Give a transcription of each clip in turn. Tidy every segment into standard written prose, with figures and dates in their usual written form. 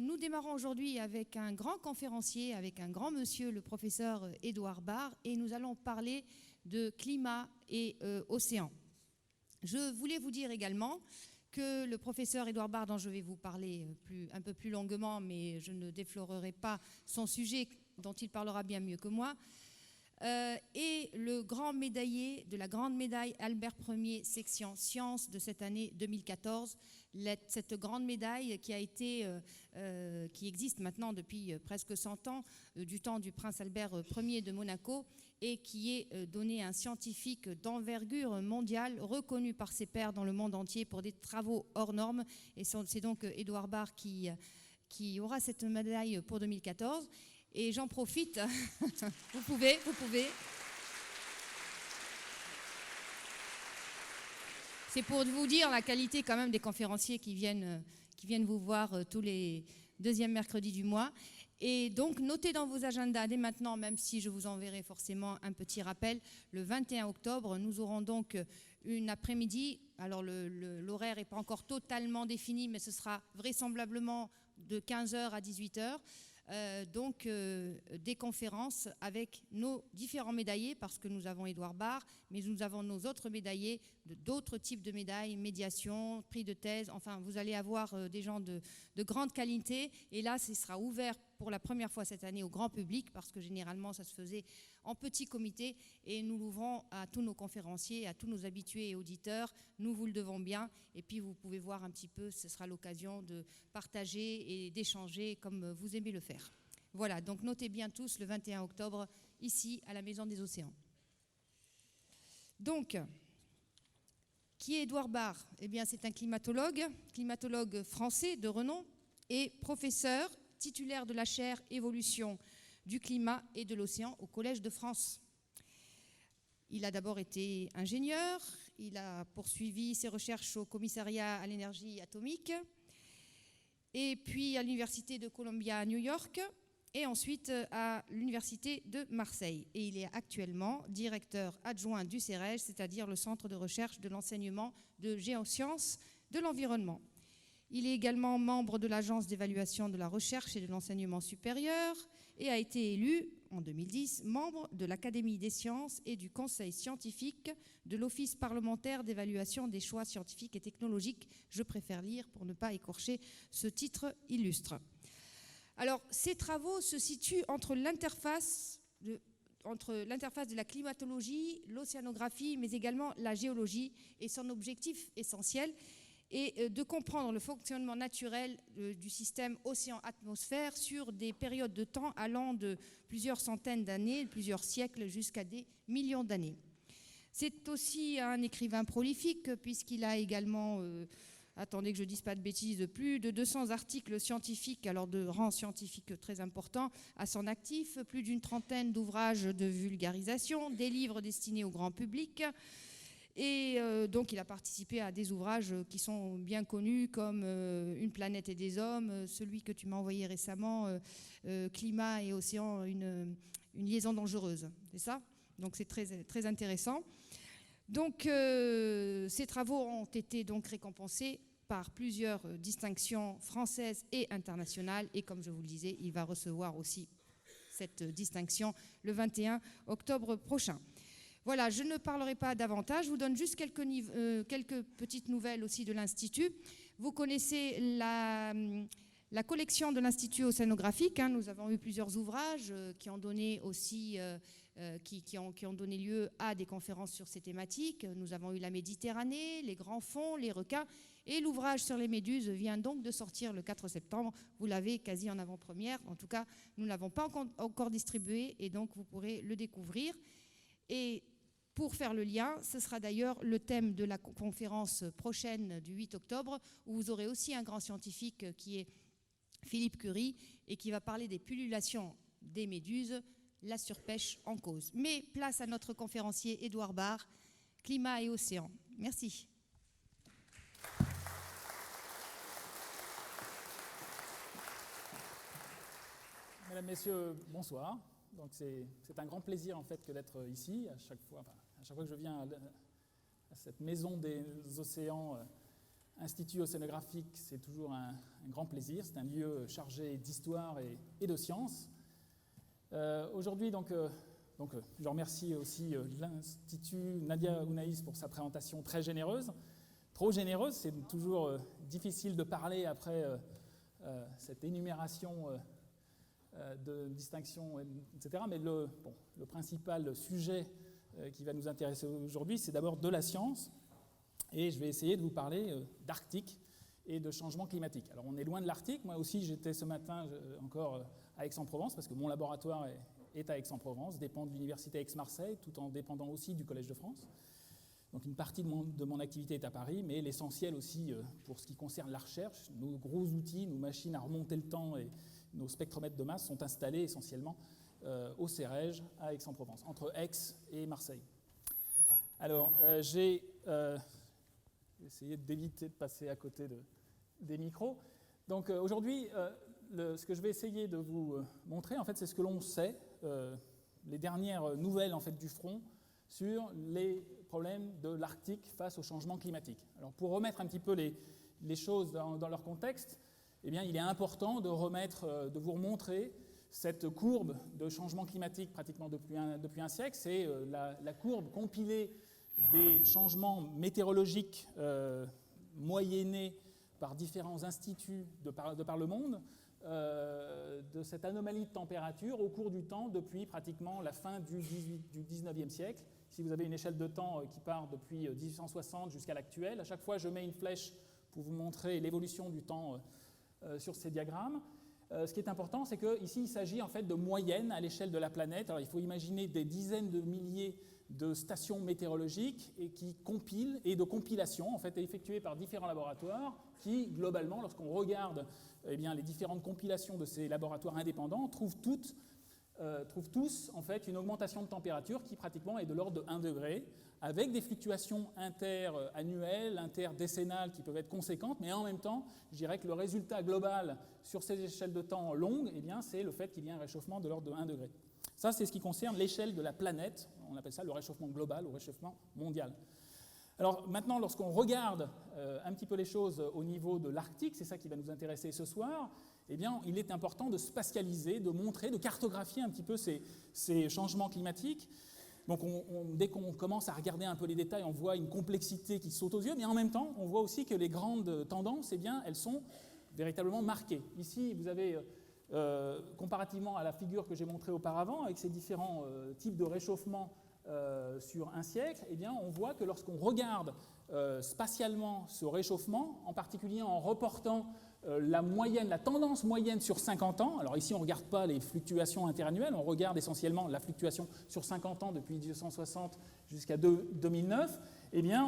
Nous démarrons aujourd'hui avec un grand conférencier, avec un grand monsieur, le professeur Édouard Barr, et nous allons parler de climat et océan. Je voulais vous dire également que le professeur Édouard Barr, dont je vais vous parler un peu plus longuement, mais je ne déflorerai pas son sujet, dont il parlera bien mieux que moi, est le grand médaillé de la grande médaille Albert Ier section sciences de cette année 2014. Cette grande médaille qui existe maintenant depuis presque 100 ans, du temps du prince Albert Ier de Monaco, et qui est donnée à un scientifique d'envergure mondiale, reconnu par ses pairs dans le monde entier pour des travaux hors normes. Et c'est donc Édouard Barr qui aura cette médaille pour 2014. Et j'en profite, vous pouvez. C'est pour vous dire la qualité quand même des conférenciers qui viennent vous voir tous les deuxièmes mercredis du mois. Et donc, notez dans vos agendas dès maintenant, même si je vous enverrai forcément un petit rappel, le 21 octobre, nous aurons donc une après-midi. Alors, l'horaire n'est pas encore totalement défini, mais ce sera vraisemblablement de 15h à 18h. Des conférences avec nos différents médaillés, parce que nous avons Édouard Barr, mais nous avons nos autres médaillés d'autres types de médailles, médiation, prix de thèse, enfin vous allez avoir des gens de grande qualité, et là ce sera ouvert pour la première fois cette année au grand public, parce que généralement ça se faisait en petit comité, et nous l'ouvrons à tous nos conférenciers, à tous nos habitués et auditeurs, nous vous le devons bien, et puis vous pouvez voir un petit peu, ce sera l'occasion de partager et d'échanger comme vous aimez le faire. Voilà, donc notez bien tous le 21 octobre, ici, à la Maison des Océans. Donc, qui est Édouard Barr? Eh bien, c'est un climatologue français de renom et professeur titulaire de la chaire Évolution du climat et de l'océan au Collège de France. Il a d'abord été ingénieur, il a poursuivi ses recherches au commissariat à l'énergie atomique, et puis à l'université de Columbia à New York, et ensuite à l'université de Marseille. Et il est actuellement directeur adjoint du CEREG, c'est-à-dire le Centre de recherche de l'enseignement de géosciences de l'environnement. Il est également membre de l'Agence d'évaluation de la recherche et de l'enseignement supérieur et a été élu, en 2010, membre de l'Académie des sciences et du Conseil scientifique de l'Office parlementaire d'évaluation des choix scientifiques et technologiques. Je préfère lire pour ne pas écorcher ce titre illustre. Alors, ces travaux se situent entre l'interface de la climatologie, l'océanographie, mais également la géologie, et son objectif essentiel est de comprendre le fonctionnement naturel du système océan-atmosphère sur des périodes de temps allant de plusieurs centaines d'années, plusieurs siècles, jusqu'à des millions d'années. C'est aussi un écrivain prolifique, puisqu'il a également... attendez que je ne dise pas de bêtises, plus de 200 articles scientifiques, alors de rang scientifique très important, à son actif, plus d'une trentaine d'ouvrages de vulgarisation, des livres destinés au grand public. Et donc il a participé à des ouvrages qui sont bien connus, comme Une planète et des hommes, celui que tu m'as envoyé récemment, Climat et océan, une liaison dangereuse. C'est ça? Donc c'est très, très intéressant. Donc ces travaux ont été donc récompensés par plusieurs distinctions françaises et internationales, et comme je vous le disais, il va recevoir aussi cette distinction le 21 octobre prochain. Voilà, je ne parlerai pas davantage, je vous donne juste quelques petites nouvelles aussi de l'Institut. Vous connaissez la collection de l'Institut océanographique, hein. Nous avons eu plusieurs ouvrages qui ont donné aussi, qui ont donné lieu à des conférences sur ces thématiques. Nous avons eu la Méditerranée, les grands fonds, les requins, et l'ouvrage sur les méduses vient donc de sortir le 4 septembre. Vous l'avez quasi en avant-première, en tout cas, nous ne l'avons pas encore distribué, et donc vous pourrez le découvrir. Et pour faire le lien, ce sera d'ailleurs le thème de la conférence prochaine du 8 octobre, où vous aurez aussi un grand scientifique qui est Philippe Curie, et qui va parler des pullulations des méduses, la surpêche en cause. Mais place à notre conférencier Édouard Barr, climat et océan. Merci. Mesdames, Messieurs, bonsoir. Donc c'est un grand plaisir en fait que d'être ici à chaque fois que je viens à cette maison des océans Institut océanographique, c'est toujours un grand plaisir. C'est un lieu chargé d'histoire et de sciences. Aujourd'hui, je remercie aussi l'Institut Nadia Ounaïs pour sa présentation très généreuse. Trop généreuse, c'est toujours difficile de parler après cette énumération de distinctions, etc. Mais le principal sujet qui va nous intéresser aujourd'hui, c'est d'abord de la science. Et je vais essayer de vous parler d'Arctique et de changement climatique. Alors on est loin de l'Arctique. Moi aussi, j'étais ce matin encore à Aix-en-Provence, parce que mon laboratoire est à Aix-en-Provence, dépend de l'université Aix-Marseille, tout en dépendant aussi du Collège de France. Donc une partie de mon activité est à Paris, mais l'essentiel aussi pour ce qui concerne la recherche, nos gros outils, nos machines à remonter le temps et nos spectromètres de masse sont installés essentiellement au CEREJ à Aix-en-Provence, entre Aix et Marseille. Alors j'ai essayé d'éviter de passer à côté des micros. Donc aujourd'hui, ce que je vais essayer de vous montrer, en fait, c'est ce que l'on sait, les dernières nouvelles en fait, du front sur les problèmes de l'Arctique face au changement climatique. Alors pour remettre un petit peu les choses dans leur contexte, eh bien, il est important de vous remontrer cette courbe de changement climatique pratiquement depuis un siècle. C'est la courbe compilée des changements météorologiques moyennés par différents instituts de par le monde, de cette anomalie de température au cours du temps depuis pratiquement la fin du 19e siècle. Si vous avez une échelle de temps qui part depuis 1860 jusqu'à l'actuel, à chaque fois je mets une flèche pour vous montrer l'évolution du temps sur ces diagrammes. Ce qui est important, c'est qu'ici il s'agit en fait de moyennes à l'échelle de la planète. Alors il faut imaginer des dizaines de milliers de stations météorologiques et qui compilent, et de compilations en fait effectuées par différents laboratoires qui, globalement, lorsqu'on regarde les différentes compilations de ces laboratoires indépendants, trouvent tous en fait une augmentation de température qui pratiquement est de l'ordre de 1 degré, avec des fluctuations interannuelles, interdécennales qui peuvent être conséquentes, mais en même temps, je dirais que le résultat global sur ces échelles de temps longues, c'est le fait qu'il y ait un réchauffement de l'ordre de 1 degré. Ça, c'est ce qui concerne l'échelle de la planète. On appelle ça le réchauffement global ou réchauffement mondial. Alors maintenant, lorsqu'on regarde un petit peu les choses au niveau de l'Arctique, c'est ça qui va nous intéresser ce soir, il est important de spatialiser, de montrer, de cartographier un petit peu ces changements climatiques. Donc dès qu'on commence à regarder un peu les détails, on voit une complexité qui saute aux yeux, mais en même temps, on voit aussi que les grandes tendances, elles sont véritablement marquées. Ici, vous avez... comparativement à la figure que j'ai montrée auparavant, avec ces différents types de réchauffement sur un siècle, on voit que lorsqu'on regarde spatialement ce réchauffement, en particulier en reportant la tendance moyenne sur 50 ans, alors ici on ne regarde pas les fluctuations interannuelles, on regarde essentiellement la fluctuation sur 50 ans depuis 1960 jusqu'à 2009,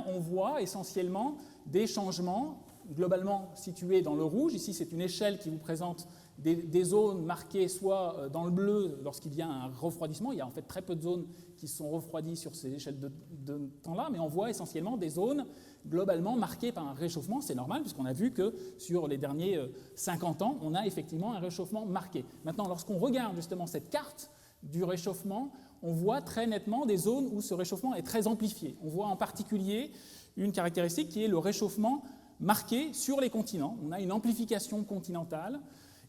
on voit essentiellement des changements globalement situés dans le rouge. Ici c'est une échelle qui vous présente des zones marquées soit dans le bleu lorsqu'il y a un refroidissement. Il y a en fait très peu de zones qui sont refroidies sur ces échelles de temps-là, mais on voit essentiellement des zones globalement marquées par un réchauffement. C'est normal puisqu'on a vu que sur les derniers 50 ans, on a effectivement un réchauffement marqué. Maintenant, lorsqu'on regarde justement cette carte du réchauffement, on voit très nettement des zones où ce réchauffement est très amplifié. On voit en particulier une caractéristique qui est le réchauffement marqué sur les continents. On a une amplification continentale.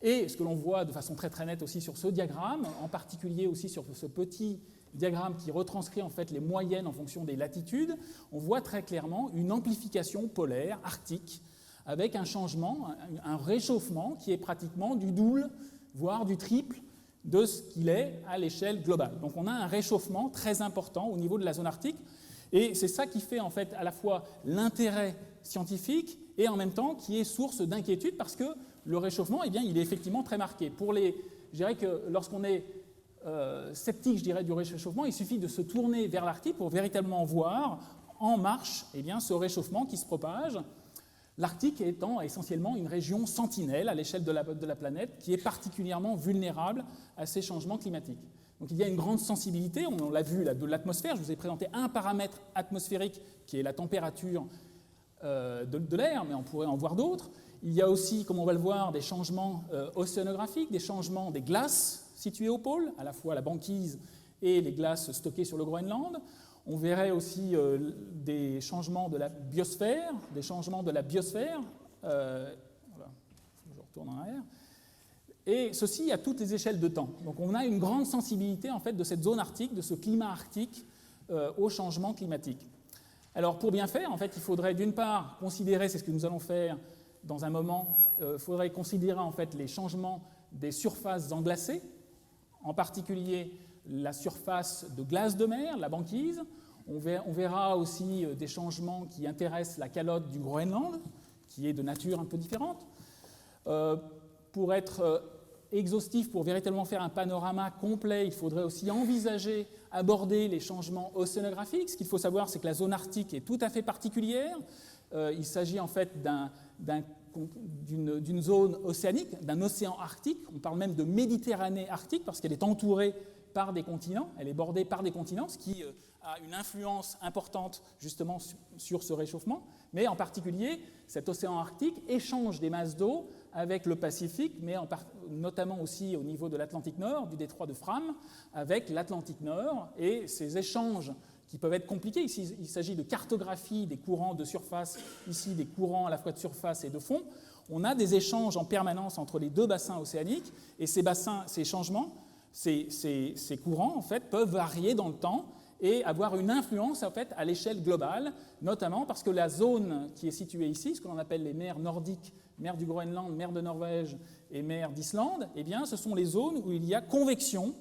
Et ce que l'on voit de façon très très nette aussi sur ce diagramme, en particulier aussi sur ce petit diagramme qui retranscrit en fait les moyennes en fonction des latitudes, on voit très clairement une amplification polaire arctique avec un changement, un réchauffement qui est pratiquement du double, voire du triple de ce qu'il est à l'échelle globale. Donc on a un réchauffement très important au niveau de la zone arctique et c'est ça qui fait en fait à la fois l'intérêt scientifique et en même temps qui est source d'inquiétude parce que le réchauffement, il est effectivement très marqué. Je dirais que lorsqu'on est sceptique, du réchauffement, il suffit de se tourner vers l'Arctique pour véritablement voir en marche ce réchauffement qui se propage. L'Arctique étant essentiellement une région sentinelle à l'échelle de la planète qui est particulièrement vulnérable à ces changements climatiques. Donc il y a une grande sensibilité, on l'a vu là, de l'atmosphère. Je vous ai présenté un paramètre atmosphérique qui est la température de l'air, mais on pourrait en voir d'autres. Il y a aussi, comme on va le voir, des changements océanographiques, des changements des glaces situées au pôle, à la fois la banquise et les glaces stockées sur le Groenland. On verrait aussi des changements de la biosphère, voilà, je retourne en arrière, et ceci à toutes les échelles de temps. Donc on a une grande sensibilité en fait de cette zone arctique, de ce climat arctique au changement climatique. Alors pour bien faire, en fait, il faudrait d'une part considérer, c'est ce que nous allons faire dans un moment, il faudrait considérer en fait les changements des surfaces englacées, en particulier la surface de glace de mer, la banquise. On verra aussi des changements qui intéressent la calotte du Groenland, qui est de nature un peu différente. Pour être exhaustif, pour véritablement faire un panorama complet, il faudrait aussi envisager, aborder les changements océanographiques. Ce qu'il faut savoir, c'est que la zone arctique est tout à fait particulière. Il s'agit en fait d'une zone océanique, d'un océan arctique. On parle même de Méditerranée arctique parce qu'elle est entourée par des continents, elle est bordée par des continents, ce qui a une influence importante justement sur ce réchauffement. Mais en particulier, cet océan arctique échange des masses d'eau avec le Pacifique, mais notamment aussi au niveau de l'Atlantique Nord, du détroit de Fram, avec l'Atlantique Nord, et ces échanges qui peuvent être compliqués. Ici, il s'agit de cartographie des courants de surface, ici des courants à la fois de surface et de fond. On a des échanges en permanence entre les deux bassins océaniques, et ces bassins, ces changements, ces courants, en fait, peuvent varier dans le temps et avoir une influence, en fait, à l'échelle globale, notamment parce que la zone qui est située ici, ce que l'on appelle les mers nordiques, mer du Groenland, mer de Norvège et mer d'Islande, eh bien, ce sont les zones où il y a convection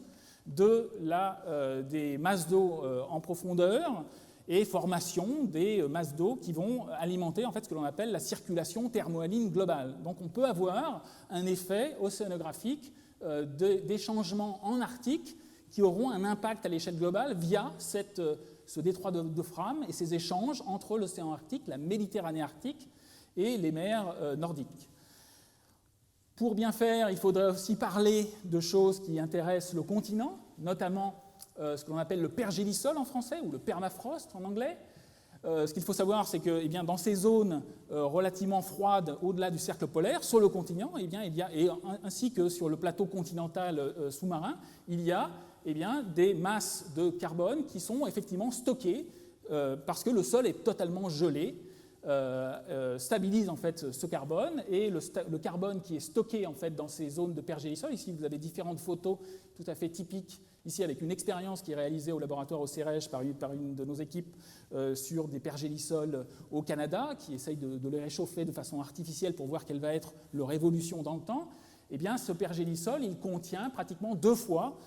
des masses d'eau en profondeur et formation des masses d'eau qui vont alimenter en fait, ce que l'on appelle la circulation thermohaline globale. Donc on peut avoir un effet océanographique des changements en Arctique qui auront un impact à l'échelle globale via ce détroit de Fram et ces échanges entre l'océan Arctique, la Méditerranée arctique et les mers nordiques. Pour bien faire, il faudrait aussi parler de choses qui intéressent le continent, notamment ce que l'on appelle le pergélisol en français, ou le permafrost en anglais. Ce qu'il faut savoir, c'est que dans ces zones relativement froides au-delà du cercle polaire, sur le continent, ainsi que sur le plateau continental sous-marin, il y a des masses de carbone qui sont effectivement stockées parce que le sol est totalement gelé, stabilise en fait ce carbone, et le carbone qui est stocké en fait dans ces zones de pergélisol. Ici, vous avez différentes photos tout à fait typiques, ici avec une expérience qui est réalisée au laboratoire au CEREJ par une de nos équipes sur des pergélisols au Canada, qui essaye de les réchauffer de façon artificielle pour voir quelle va être leur évolution dans le temps. Eh bien, ce pergélisol, il contient pratiquement 2 fois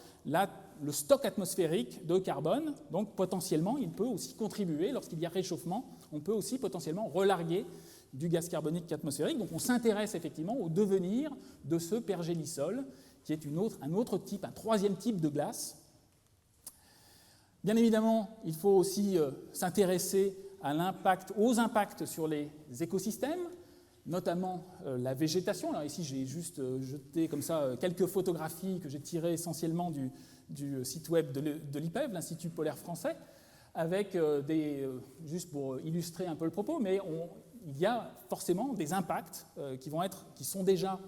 le stock atmosphérique de carbone, donc potentiellement, il peut aussi contribuer, lorsqu'il y a réchauffement, on peut aussi potentiellement relarguer du gaz carbonique atmosphérique. Donc on s'intéresse effectivement au devenir de ce pergélisol, qui est un autre type, un troisième type de glace. Bien évidemment, il faut aussi s'intéresser aux impacts sur les écosystèmes, notamment la végétation. Alors ici, j'ai juste jeté comme ça quelques photographies que j'ai tirées essentiellement du site web de l'IPEV, l'Institut polaire français, avec juste pour illustrer un peu le propos, mais il y a forcément des impacts qui sont déjà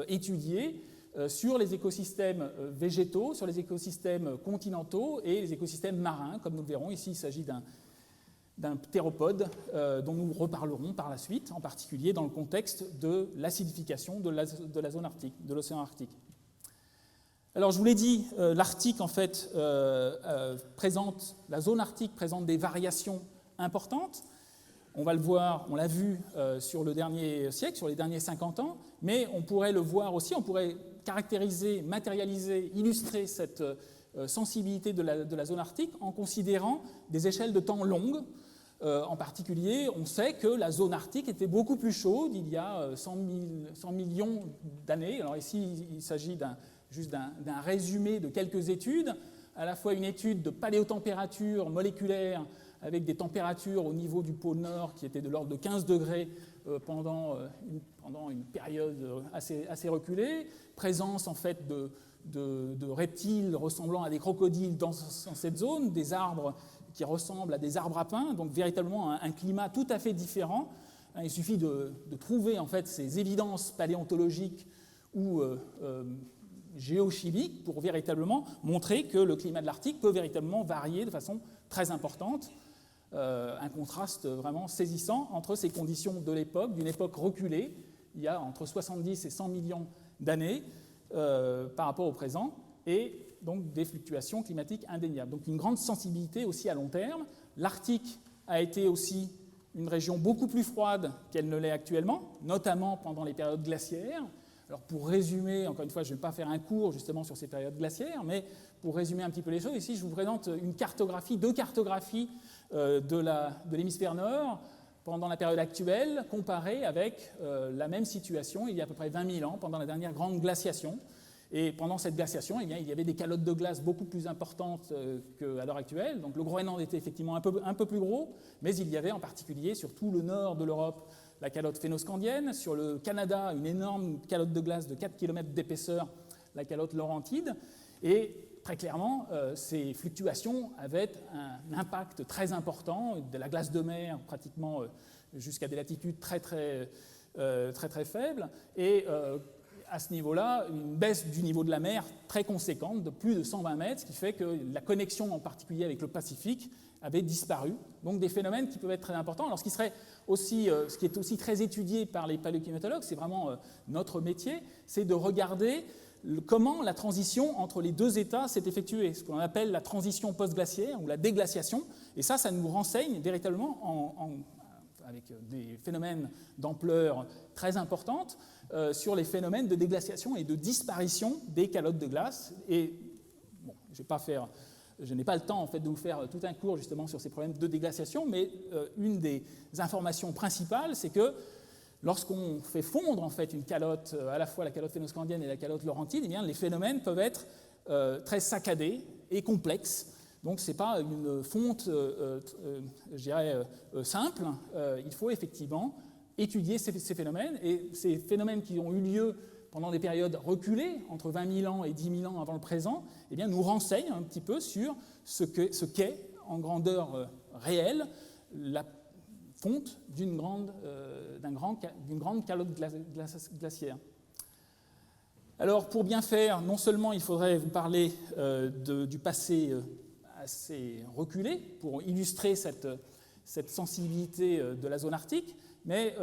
étudiés sur les écosystèmes végétaux, sur les écosystèmes continentaux et les écosystèmes marins, comme nous le verrons. Ici, il s'agit d'un théropode dont nous reparlerons par la suite, en particulier dans le contexte de l'acidification de la zone arctique, de l'océan Arctique. Alors, je vous l'ai dit, l'Arctique, en fait, la zone arctique présente des variations importantes. On va le voir, on l'a vu sur le dernier siècle, sur les derniers 50 ans, mais on pourrait le voir aussi, on pourrait caractériser, matérialiser, illustrer cette sensibilité de la zone arctique en considérant des échelles de temps longues. En particulier, on sait que la zone arctique était beaucoup plus chaude il y a 100 millions d'années. Alors ici, il s'agit juste d'un résumé de quelques études, à la fois une étude de paléotempérature moléculaire avec des températures au niveau du pôle Nord qui étaient de l'ordre de 15 degrés pendant une période assez reculée, présence en fait de reptiles ressemblant à des crocodiles dans cette zone, des arbres qui ressemblent à des arbres à pin, donc véritablement un climat tout à fait différent. Il suffit de trouver en fait ces évidences paléontologiques ou géochimiques pour véritablement montrer que le climat de l'Arctique peut véritablement varier de façon très importante, un contraste vraiment saisissant entre ces conditions de l'époque, d'une époque reculée, il y a entre 70 et 100 millions d'années par rapport au présent, et donc des fluctuations climatiques indéniables. Donc une grande sensibilité aussi à long terme. L'Arctique a été aussi une région beaucoup plus froide qu'elle ne l'est actuellement, notamment pendant les périodes glaciaires. Alors pour résumer, encore une fois, je ne vais pas faire un cours justement sur ces périodes glaciaires, mais pour résumer un petit peu les choses, ici je vous présente deux cartographies de l'hémisphère nord pendant la période actuelle, comparées avec la même situation il y a à peu près 20 000 ans, pendant la dernière grande glaciation. Et pendant cette glaciation, eh bien, il y avait des calottes de glace beaucoup plus importantes qu'à l'heure actuelle. Donc le Groenland était effectivement un peu plus gros, mais il y avait en particulier sur tout le nord de l'Europe la calotte phénoscandienne, sur le Canada une énorme calotte de glace de 4 km d'épaisseur, la calotte laurentide. Et très clairement, ces fluctuations avaient un impact très important, de la glace de mer pratiquement jusqu'à des latitudes très faibles. Et à ce niveau-là, une baisse du niveau de la mer très conséquente, de plus de 120 mètres, ce qui fait que la connexion en particulier avec le Pacifique avait disparu. Donc des phénomènes qui peuvent être très importants. Alors ce qui est aussi très étudié par les paléoclimatologues, c'est vraiment notre métier, c'est de regarder comment la transition entre les deux états s'est effectuée, ce qu'on appelle la transition post-glaciaire ou la déglaciation. Et ça nous renseigne véritablement avec des phénomènes d'ampleur très importante sur les phénomènes de déglaciation et de disparition des calottes de glace. Et bon, je n'ai pas le temps en fait, de vous faire tout un cours justement sur ces problèmes de déglaciation, mais une des informations principales, c'est que lorsqu'on fait fondre en fait une calotte, à la fois la calotte phénoscandienne et la calotte laurentide, eh bien, les phénomènes peuvent être très saccadés et complexes. Donc ce n'est pas une fonte, je dirais, simple. Il faut effectivement étudier ces phénomènes. Et ces phénomènes qui ont eu lieu pendant des périodes reculées, entre 20 000 ans et 10 000 ans avant le présent, eh bien, nous renseignent un petit peu sur ce qu'est, en grandeur réelle, la fonte d'une grande calotte glaciaire. Alors, pour bien faire, non seulement il faudrait vous parler du passé assez reculé pour illustrer cette sensibilité de la zone arctique, mais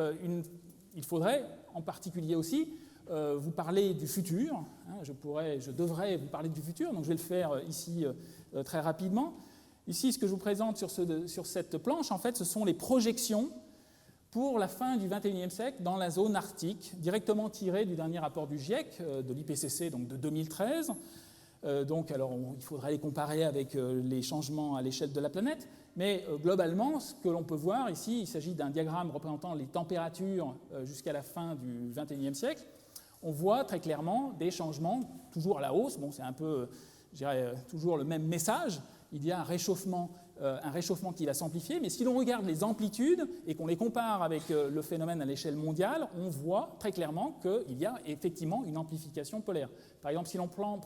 il faudrait en particulier aussi vous parler du futur. Je devrais vous parler du futur, donc je vais le faire ici très rapidement. Ici, ce que je vous présente sur cette planche, en fait, ce sont les projections pour la fin du XXIe siècle dans la zone arctique, directement tirées du dernier rapport du GIEC, de l'IPCC, donc de 2013. Il faudrait les comparer avec les changements à l'échelle de la planète. Mais globalement, ce que l'on peut voir ici, il s'agit d'un diagramme représentant les températures jusqu'à la fin du XXIe siècle. On voit très clairement des changements, toujours à la hausse. Bon, c'est un peu, je dirais, toujours le même message. Il y a un réchauffement qui va s'amplifier, mais si l'on regarde les amplitudes et qu'on les compare avec le phénomène à l'échelle mondiale, on voit très clairement qu'il y a effectivement une amplification polaire. Par exemple, si l'on prend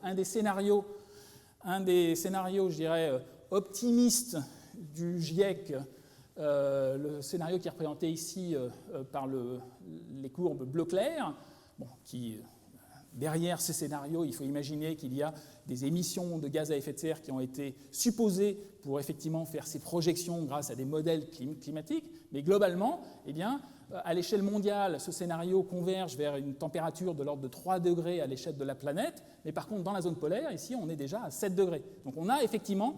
un des scénarios, je dirais, optimistes du GIEC, le scénario qui est représenté ici par les courbes bleu clair, derrière ces scénarios, il faut imaginer qu'il y a des émissions de gaz à effet de serre qui ont été supposées pour effectivement faire ces projections grâce à des modèles climatiques. Mais globalement, eh bien, à l'échelle mondiale, ce scénario converge vers une température de l'ordre de 3 degrés à l'échelle de la planète. Mais par contre, dans la zone polaire, ici, on est déjà à 7 degrés. Donc on a effectivement,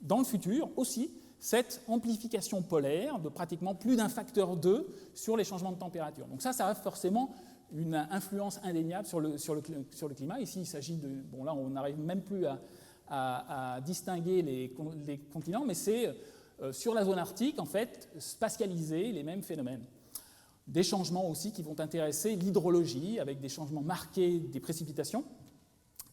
dans le futur aussi, cette amplification polaire de pratiquement plus d'un facteur 2 sur les changements de température. Donc ça a forcément une influence indéniable sur le climat. Ici, il s'agit de... Bon, là, on n'arrive même plus à distinguer les continents, mais c'est sur la zone arctique, en fait, spatialiser les mêmes phénomènes. Des changements aussi qui vont intéresser l'hydrologie, avec des changements marqués des précipitations.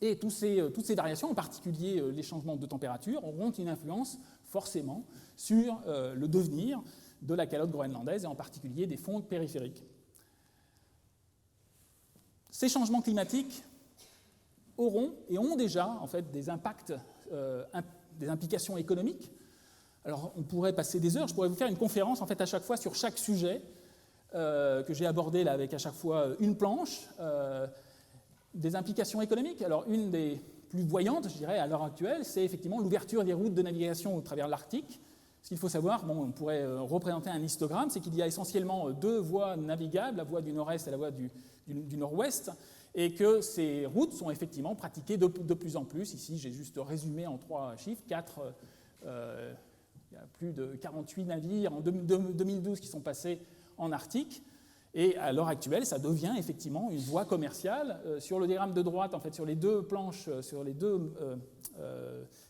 Et toutes ces variations, en particulier les changements de température, auront une influence forcément sur le devenir de la calotte groenlandaise, et en particulier des fontes périphériques. Ces changements climatiques auront et ont déjà en fait, des impacts, des implications économiques. Alors on pourrait passer des heures, je pourrais vous faire une conférence en fait, à chaque fois sur chaque sujet que j'ai abordé là, avec à chaque fois une planche, des implications économiques. Alors une des plus voyantes, je dirais, à l'heure actuelle, c'est effectivement l'ouverture des routes de navigation au travers de l'Arctique. Ce qu'il faut savoir, on pourrait représenter un histogramme, c'est qu'il y a essentiellement 2 voies navigables, la voie du nord-est et la voie du nord-ouest, et que ces routes sont effectivement pratiquées de plus en plus. Ici, j'ai juste résumé en 3 chiffres, 4, il y a plus de 48 navires en 2012 qui sont passés en Arctique. Et à l'heure actuelle, ça devient effectivement une voie commerciale. Sur le diagramme de droite, en fait, sur les 2 planches, sur les 2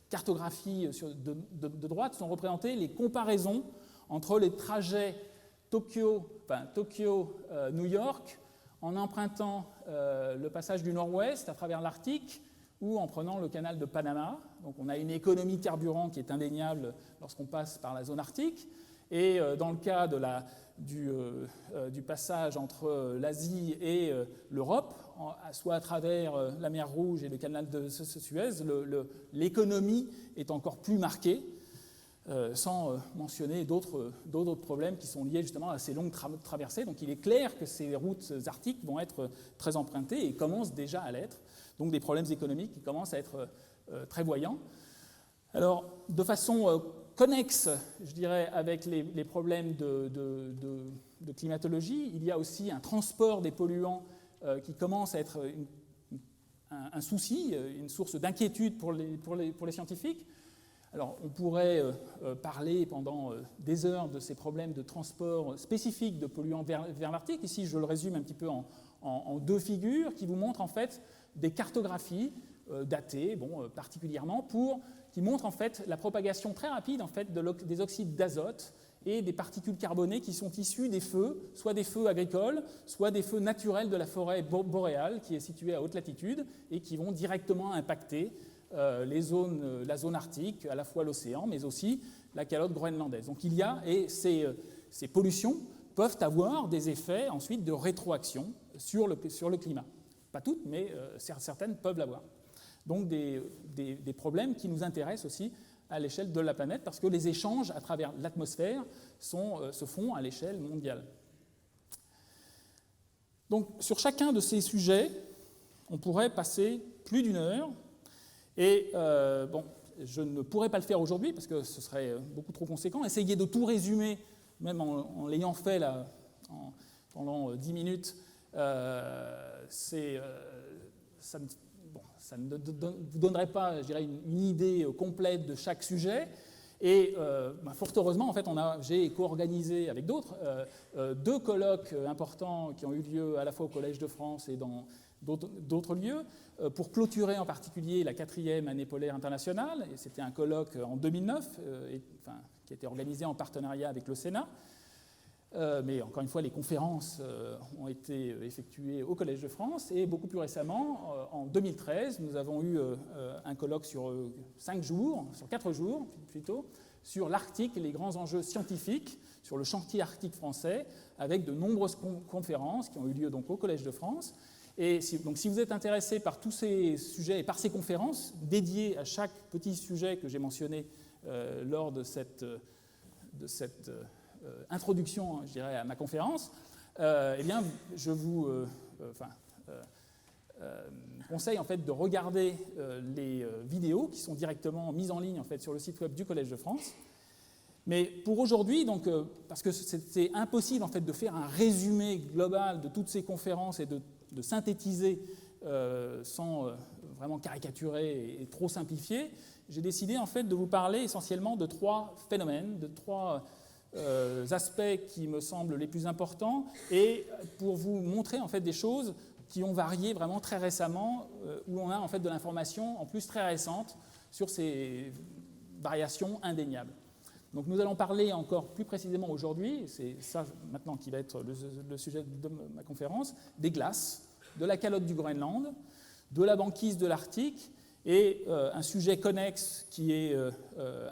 cartographies de droite, sont représentées les comparaisons entre les trajets Tokyo-New York en empruntant le passage du nord-ouest à travers l'Arctique ou en prenant le canal de Panama. Donc on a une économie de carburant qui est indéniable lorsqu'on passe par la zone arctique. Et dans le cas du passage entre l'Asie et l'Europe, soit à travers la mer Rouge et le canal de Suez, l'économie est encore plus marquée, sans mentionner d'autres problèmes qui sont liés justement à ces longues traversées. Donc il est clair que ces routes arctiques vont être très empruntées et commencent déjà à l'être. Donc des problèmes économiques qui commencent à être très voyants. Alors, de façon connexe, je dirais, avec les problèmes de climatologie, il y a aussi un transport des polluants qui commence à être un souci, une source d'inquiétude pour les scientifiques. Alors, on pourrait parler pendant des heures de ces problèmes de transport spécifiques de polluants vers l'Arctique. Ici, je le résume un petit peu en 2 figures qui vous montrent en fait des cartographies datées, particulièrement, qui montrent en fait la propagation très rapide en fait, des oxydes d'azote et des particules carbonées qui sont issues des feux, soit des feux agricoles, soit des feux naturels de la forêt boréale qui est située à haute latitude et qui vont directement impacter la zone arctique, à la fois l'océan, mais aussi la calotte groenlandaise. Donc il y a, et ces pollutions peuvent avoir des effets ensuite de rétroaction sur le climat. Pas toutes, mais certaines peuvent l'avoir. Donc des problèmes qui nous intéressent aussi à l'échelle de la planète, parce que les échanges à travers l'atmosphère se font à l'échelle mondiale. Donc sur chacun de ces sujets, on pourrait passer plus d'1 heure, et je ne pourrais pas le faire aujourd'hui, parce que ce serait beaucoup trop conséquent. Essayer de tout résumer, même en l'ayant fait là, pendant 10 minutes, ça ne vous donnerait pas, je dirais, une idée complète de chaque sujet. Et fort heureusement, en fait, j'ai co-organisé avec d'autres 2 colloques importants qui ont eu lieu à la fois au Collège de France et dans d'autres lieux, pour clôturer en particulier la 4e année polaire internationale. Et c'était un colloque en 2009, qui a été organisé en partenariat avec le Sénat. Mais encore une fois, les conférences ont été effectuées au Collège de France. Et beaucoup plus récemment, en 2013, nous avons eu un colloque sur 4 jours plutôt, sur l'Arctique et les grands enjeux scientifiques, sur le chantier arctique français, avec de nombreuses conférences qui ont eu lieu donc, au Collège de France. Et si vous êtes intéressé par tous ces sujets et par ces conférences dédiées à chaque petit sujet que j'ai mentionné lors de cette introduction, je dirais, à ma conférence, eh bien, je vous conseille en fait de regarder les vidéos qui sont directement mises en ligne en fait sur le site web du Collège de France. Mais pour aujourd'hui, donc, parce que c'est impossible en fait de faire un résumé global de toutes ces conférences et de synthétiser sans vraiment caricaturer et trop simplifier, j'ai décidé en fait de vous parler essentiellement de 3 phénomènes, de 3 aspects qui me semblent les plus importants, et pour vous montrer en fait des choses qui ont varié vraiment très récemment, où on a en fait de l'information en plus très récente sur ces variations indéniables. Donc nous allons parler encore plus précisément aujourd'hui, c'est ça maintenant qui va être le sujet de ma conférence, des glaces, de la calotte du Groenland, de la banquise de l'Arctique, et un sujet connexe qui est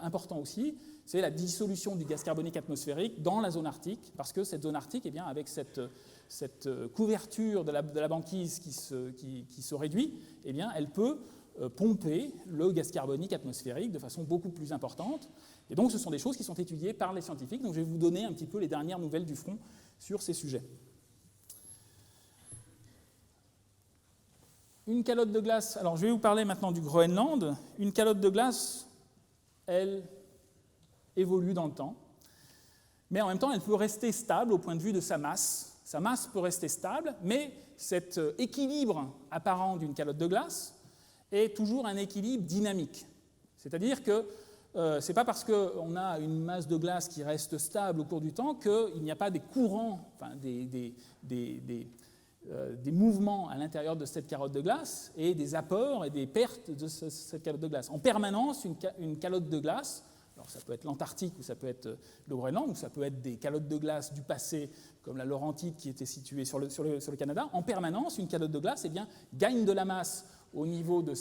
important aussi, c'est la dissolution du gaz carbonique atmosphérique dans la zone arctique, parce que cette zone arctique, eh bien, avec cette couverture de la banquise qui se réduit, eh bien, elle peut pomper le gaz carbonique atmosphérique de façon beaucoup plus importante. Et donc, ce sont des choses qui sont étudiées par les scientifiques. Donc, je vais vous donner un petit peu les dernières nouvelles du front sur ces sujets. une calotte de glace, alors je vais vous parler maintenant du Groenland. Une calotte de glace, elle évolue dans le temps, mais en même temps, elle peut rester stable au point de vue de sa masse. Sa masse peut rester stable, mais cet équilibre apparent d'une calotte de glace est toujours un équilibre dynamique. C'est-à-dire que ce n'est pas parce qu'on a une masse de glace qui reste stable au cours du temps qu'il n'y a pas des courants, enfin des mouvements à l'intérieur de cette calotte de glace et des apports et des pertes de cette calotte de glace. En permanence, une calotte de glace, alors ça peut être l'Antarctique ou ça peut être le Groenland ou ça peut être des calottes de glace du passé comme la Laurentide qui était située sur le Canada, en permanence, une calotte de glace gagne de la masse au niveau de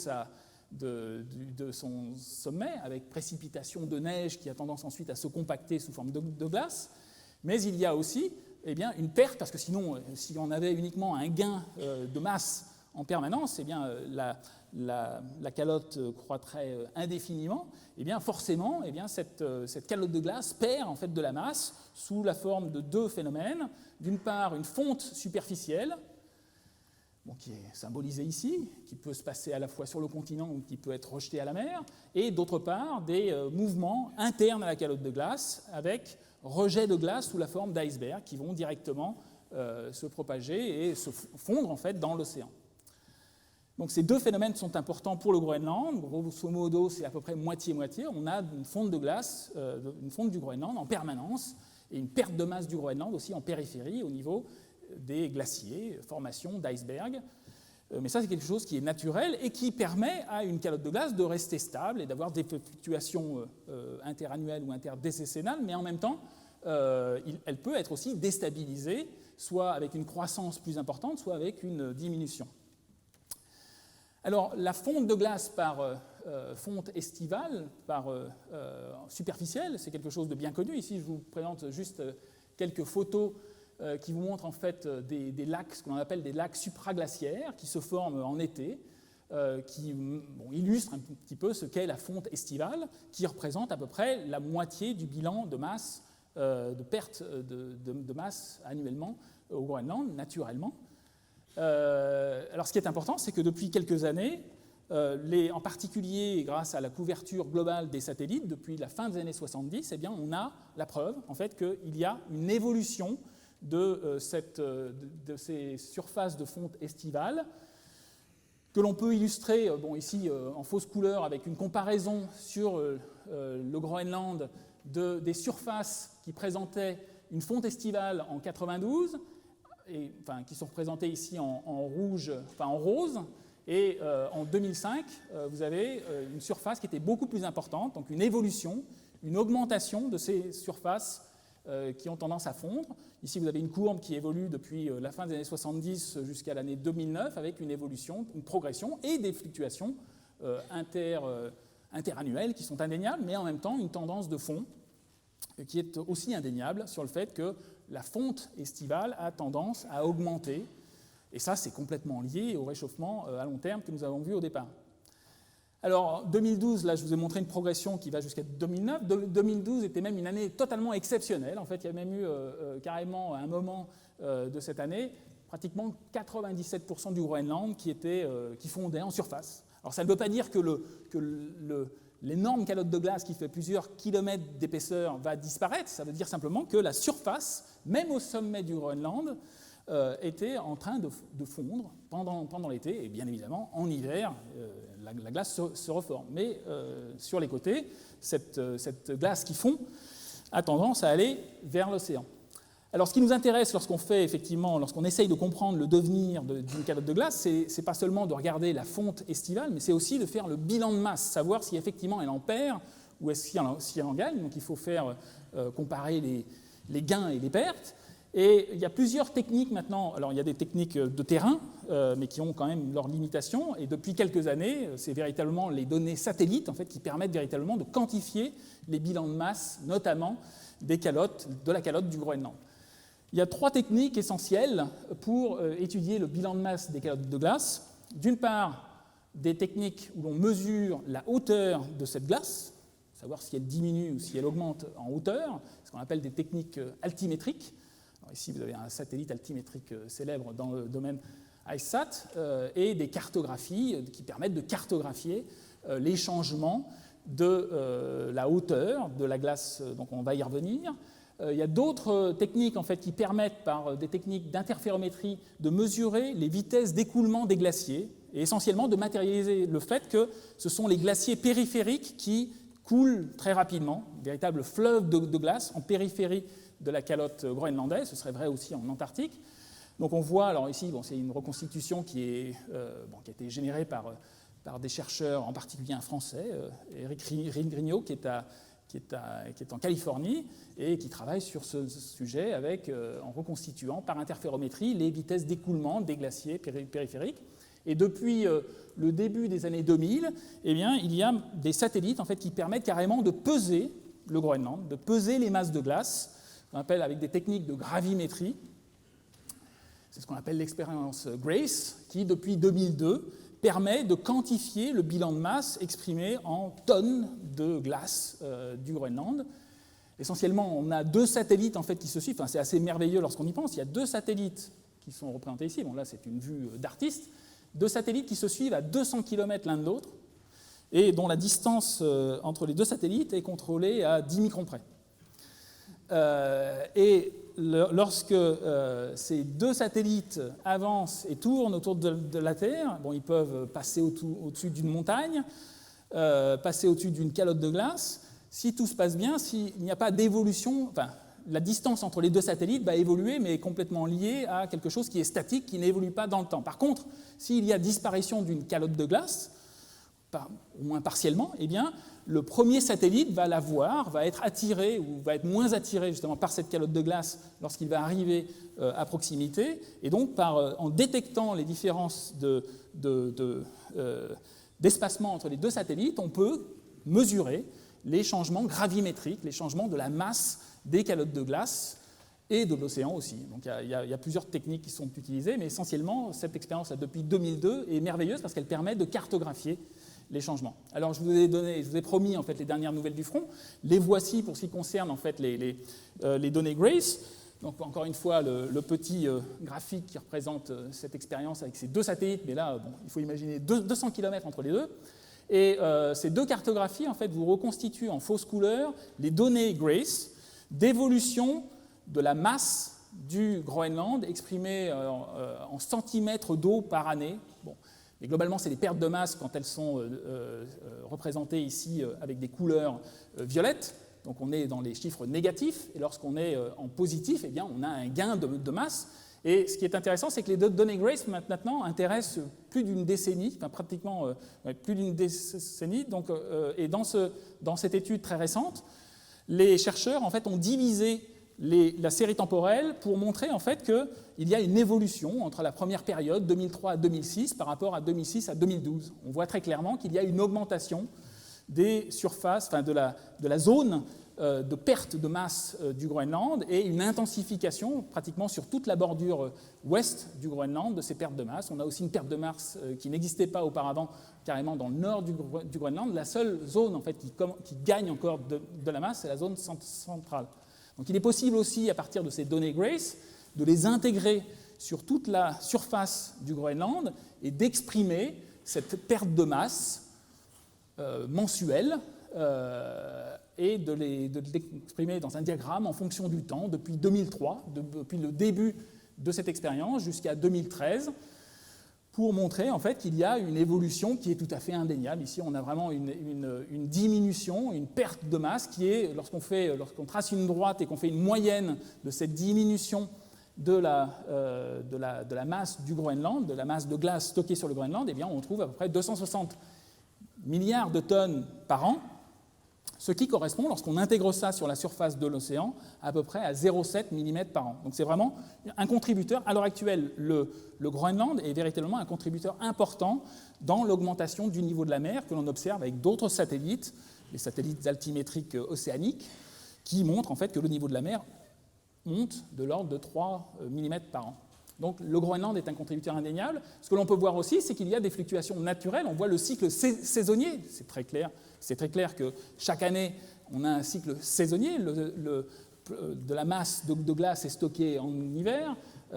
son sommet avec précipitation de neige qui a tendance ensuite à se compacter sous forme de glace, mais il y a aussi une perte, parce que sinon, si on avait uniquement un gain de masse en permanence, la calotte croîtrait indéfiniment. Forcément, cette calotte de glace perd en fait de la masse sous la forme de deux phénomènes. D'une part, une fonte superficielle, qui est symbolisée ici, qui peut se passer à la fois sur le continent ou qui peut être rejetée à la mer, et d'autre part, des mouvements internes à la calotte de glace avec rejet de glace sous la forme d'icebergs qui vont directement se propager et se fondre en fait dans l'océan. Donc ces deux phénomènes sont importants pour le Groenland. Grosso modo, c'est à peu près moitié-moitié. On a une fonte de glace, une fonte du Groenland en permanence et une perte de masse du Groenland aussi en périphérie au niveau des glaciers, formation d'icebergs. Mais ça, c'est quelque chose qui est naturel et qui permet à une calotte de glace de rester stable et d'avoir des fluctuations interannuelles ou interdécennales, mais en même temps, elle peut être aussi déstabilisée, soit avec une croissance plus importante, soit avec une diminution. Alors, la fonte de glace par fonte estivale, par superficielle, c'est quelque chose de bien connu. Ici, je vous présente juste quelques photos qui vous montrent en fait des lacs, ce qu'on appelle des lacs supraglaciaires, qui se forment en été, qui illustrent un petit peu ce qu'est la fonte estivale, qui représente à peu près la moitié du bilan de masse, de perte de masse annuellement au Groenland, naturellement. Alors ce qui est important, c'est que depuis quelques années, en particulier grâce à la couverture globale des satellites, depuis la fin des années 70, on a la preuve en fait, qu'il y a une évolution de ces surfaces de fonte estivale que l'on peut illustrer ici en fausse couleur avec une comparaison sur le Groenland des surfaces qui présentaient une fonte estivale en 92, qui sont représentées ici en rouge, en rose, et en 2005, vous avez une surface qui était beaucoup plus importante, donc une évolution, une augmentation de ces surfaces qui ont tendance à fondre. Ici, vous avez une courbe qui évolue depuis la fin des années 70 jusqu'à l'année 2009 avec une évolution, une progression et des fluctuations interannuelles qui sont indéniables, mais en même temps une tendance de fond qui est aussi indéniable sur le fait que la fonte estivale a tendance à augmenter. Et ça, c'est complètement lié au réchauffement à long terme que nous avons vu au départ. Alors, 2012, là, je vous ai montré une progression qui va jusqu'à 2009. 2012 était même une année totalement exceptionnelle. En fait, il y a même eu carrément à un moment de cette année, pratiquement 97% du Groenland qui fondait en surface. Alors, ça ne veut pas dire que l'énorme calotte de glace qui fait plusieurs kilomètres d'épaisseur va disparaître. Ça veut dire simplement que la surface, même au sommet du Groenland, était en train de fondre pendant l'été, et bien évidemment, en hiver, la glace se reforme. Mais sur les côtés, cette glace qui fond a tendance à aller vers l'océan. Alors, ce qui nous intéresse lorsqu'on essaye de comprendre le devenir d'une calotte de glace, c'est pas seulement de regarder la fonte estivale, mais c'est aussi de faire le bilan de masse, savoir si effectivement elle en perd ou si elle en gagne. Donc, il faut comparer les gains et les pertes. Et il y a plusieurs techniques maintenant. Alors, il y a des techniques de terrain, mais qui ont quand même leurs limitations. Et depuis quelques années, c'est véritablement les données satellites en fait, qui permettent véritablement de quantifier les bilans de masse, notamment de la calotte du Groenland. Il y a trois techniques essentielles pour étudier le bilan de masse des calottes de glace. D'une part, des techniques où l'on mesure la hauteur de cette glace, savoir si elle diminue ou si elle augmente en hauteur, ce qu'on appelle des techniques altimétriques. Alors ici, vous avez un satellite altimétrique célèbre dans le domaine IceSat, et des cartographies qui permettent de cartographier les changements de la hauteur de la glace, donc on va y revenir. Il y a d'autres techniques en fait, qui permettent, par des techniques d'interférométrie, de mesurer les vitesses d'écoulement des glaciers, et essentiellement de matérialiser le fait que ce sont les glaciers périphériques qui coulent très rapidement, véritables fleuves de glace en périphérie de la calotte groenlandaise, ce serait vrai aussi en Antarctique. Donc on voit, alors ici, bon, c'est une reconstitution qui a été générée par des chercheurs, en particulier un Français, Eric Grignot, qui est en Californie et qui travaille sur ce sujet en reconstituant par interférométrie les vitesses d'écoulement des glaciers périphériques. Et depuis le début des années 2000, eh bien, il y a des satellites en fait, qui permettent carrément de peser le Groenland, de peser les masses de glace, qu'on appelle avec des techniques de gravimétrie. C'est ce qu'on appelle l'expérience GRACE, qui depuis 2002 permet de quantifier le bilan de masse exprimé en tonnes de glace du Groenland. Essentiellement, on a 2 satellites en fait, qui se suivent. Enfin, c'est assez merveilleux lorsqu'on y pense. Il y a 2 satellites qui sont représentés ici. Bon, là, c'est une vue d'artiste. 2 satellites qui se suivent à 200 km l'un de l'autre et dont la distance entre les 2 satellites est contrôlée à 10 microns près. Lorsque ces 2 satellites avancent et tournent autour de la Terre, bon, ils peuvent passer au-dessus d'une montagne, passer au-dessus d'une calotte de glace. Si tout se passe bien, s'il n'y a pas d'évolution, enfin, la distance entre les 2 satellites va évoluer, mais est complètement liée à quelque chose qui est statique, qui n'évolue pas dans le temps. Par contre, s'il y a disparition d'une calotte de glace, au moins partiellement, eh bien, le premier satellite va la voir, va être attiré ou va être moins attiré justement par cette calotte de glace lorsqu'il va arriver à proximité. Et donc, en détectant les différences d'espacement entre les 2 satellites, on peut mesurer les changements gravimétriques, les changements de la masse des calottes de glace et de l'océan aussi. Donc il y a plusieurs techniques qui sont utilisées, mais essentiellement, cette expérience depuis 2002 est merveilleuse parce qu'elle permet de cartographier les changements. Alors je vous ai promis en fait les dernières nouvelles du front. Les voici pour ce qui concerne en fait les données GRACE. Donc encore une fois le petit graphique qui représente cette expérience avec ces 2 satellites, mais là bon, il faut imaginer 200 km entre les 2. Et ces 2 cartographies en fait vous reconstituent en fausse couleur les données GRACE d'évolution de la masse du Groenland exprimée en centimètres d'eau par année. Bon. Et globalement, c'est les pertes de masse quand elles sont représentées ici avec des couleurs violettes. Donc on est dans les chiffres négatifs. Et lorsqu'on est en positif, eh bien, on a un gain de masse. Et ce qui est intéressant, c'est que les données GRACE maintenant intéressent plus d'une décennie, enfin pratiquement plus d'une décennie. Donc, et dans cette étude très récente, les chercheurs en fait, ont divisé la série temporelle pour montrer en fait qu'il y a une évolution entre la première période, 2003 à 2006, par rapport à 2006 à 2012. On voit très clairement qu'il y a une augmentation des surfaces, enfin de la zone de perte de masse du Groenland et une intensification pratiquement sur toute la bordure ouest du Groenland de ces pertes de masse. On a aussi une perte de masse qui n'existait pas auparavant carrément dans le nord du Groenland. La seule zone en fait, qui gagne encore de la masse, c'est la zone centrale. Donc il est possible aussi, à partir de ces données GRACE, de les intégrer sur toute la surface du Groenland et d'exprimer cette perte de masse mensuelle et de l'exprimer dans un diagramme en fonction du temps, depuis 2003, depuis le début de cette expérience jusqu'à 2013, pour montrer en fait qu'il y a une évolution qui est tout à fait indéniable. Ici, on a vraiment une diminution, une perte de masse qui est, lorsqu'on trace une droite et qu'on fait une moyenne de cette diminution de la masse du Groenland, de la masse de glace stockée sur le Groenland, eh bien, on trouve à peu près 260 milliards de tonnes par an, ce qui correspond, lorsqu'on intègre ça sur la surface de l'océan, à peu près à 0,7 mm par an. Donc c'est vraiment un contributeur. À l'heure actuelle, le Groenland est véritablement un contributeur important dans l'augmentation du niveau de la mer que l'on observe avec d'autres satellites, les satellites altimétriques océaniques, qui montrent en fait que le niveau de la mer monte de l'ordre de 3 mm par an. Donc le Groenland est un contributeur indéniable. Ce que l'on peut voir aussi, c'est qu'il y a des fluctuations naturelles. On voit le cycle saisonnier. C'est très clair que chaque année, on a un cycle saisonnier. De la masse de glace est stockée en hiver.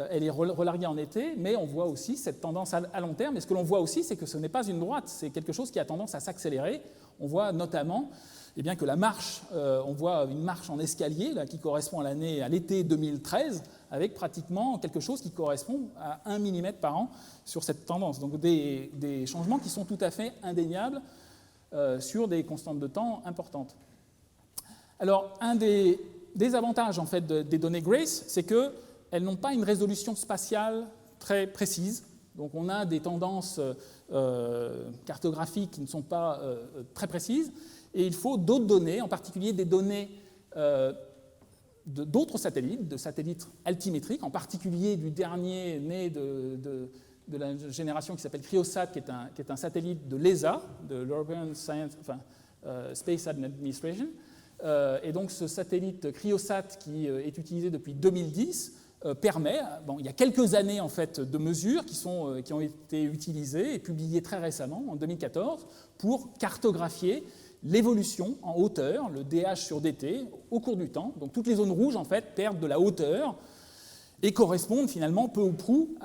elle est relarguée en été, mais on voit aussi cette tendance à long terme. Et ce que l'on voit aussi, c'est que ce n'est pas une droite, c'est quelque chose qui a tendance à s'accélérer. On voit notamment que la marche, on voit une marche en escalier là, qui correspond à l'été 2013, avec pratiquement quelque chose qui correspond à 1 mm par an sur cette tendance. Donc des changements qui sont tout à fait indéniables sur des constantes de temps importantes. Alors, un des avantages en fait, des données GRACE, c'est qu'elles n'ont pas une résolution spatiale très précise. Donc, on a des tendances cartographiques qui ne sont pas très précises. Et il faut d'autres données, en particulier des données d'autres satellites, de satellites altimétriques, en particulier du dernier né de la génération qui s'appelle Cryosat, qui est un satellite de l'ESA, de l'European Space Administration. Et donc ce satellite Cryosat qui est utilisé depuis 2010 permet, il y a quelques années en fait, de mesures qui ont été utilisées et publiées très récemment, en 2014, pour cartographier l'évolution en hauteur, le DH sur DT, au cours du temps. Donc toutes les zones rouges en fait, perdent de la hauteur et correspondent finalement peu ou prou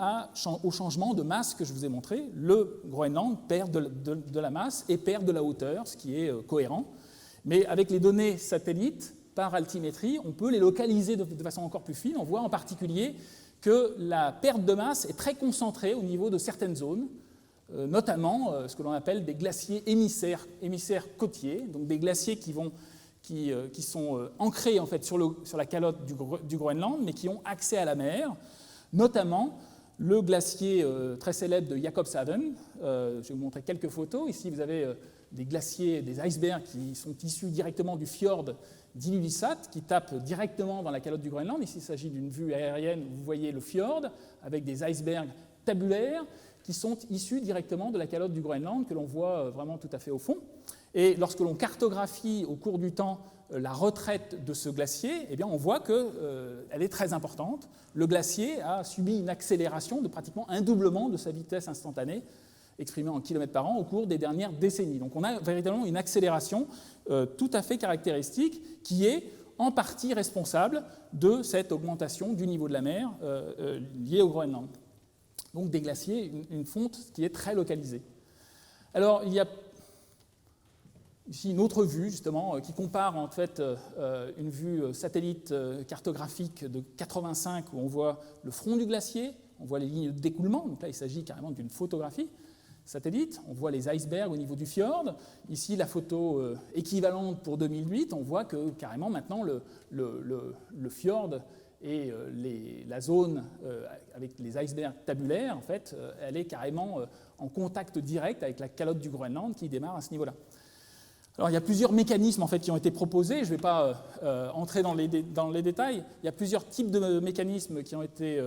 au changement de masse que je vous ai montré. Le Groenland perd de la masse et perd de la hauteur, ce qui est cohérent. Mais avec les données satellites, par altimétrie, on peut les localiser de façon encore plus fine. On voit en particulier que la perte de masse est très concentrée au niveau de certaines zones, notamment ce que l'on appelle des glaciers émissaires côtiers, donc des glaciers qui sont ancrés en fait, sur la calotte du Groenland, mais qui ont accès à la mer, notamment le glacier très célèbre de Jakobshavn. Je vais vous montrer quelques photos. Ici, vous avez des glaciers, des icebergs qui sont issus directement du fjord d'Ilulissat, qui tapent directement dans la calotte du Groenland. Ici, il s'agit d'une vue aérienne où vous voyez le fjord avec des icebergs tabulaires qui sont issus directement de la calotte du Groenland, que l'on voit vraiment tout à fait au fond. Et lorsque l'on cartographie au cours du temps la retraite de ce glacier, eh bien, on voit qu'elle est très importante. Le glacier a subi une accélération de pratiquement un doublement de sa vitesse instantanée, exprimée en kilomètres par an, au cours des dernières décennies. Donc on a véritablement une accélération tout à fait caractéristique qui est en partie responsable de cette augmentation du niveau de la mer liée au Groenland. Donc des glaciers, une fonte qui est très localisée. Alors il y a ici une autre vue justement qui compare en fait une vue satellite cartographique de 85 où on voit le front du glacier, on voit les lignes d'écoulement, donc là il s'agit carrément d'une photographie satellite, on voit les icebergs au niveau du fjord. Ici la photo équivalente pour 2008, on voit que carrément maintenant le fjord et la zone avec les icebergs tabulaires, en fait, elle est carrément en contact direct avec la calotte du Groenland qui démarre à ce niveau-là. Alors il y a plusieurs mécanismes en fait, qui ont été proposés, je ne vais pas entrer dans les détails, il y a plusieurs types de mécanismes qui ont été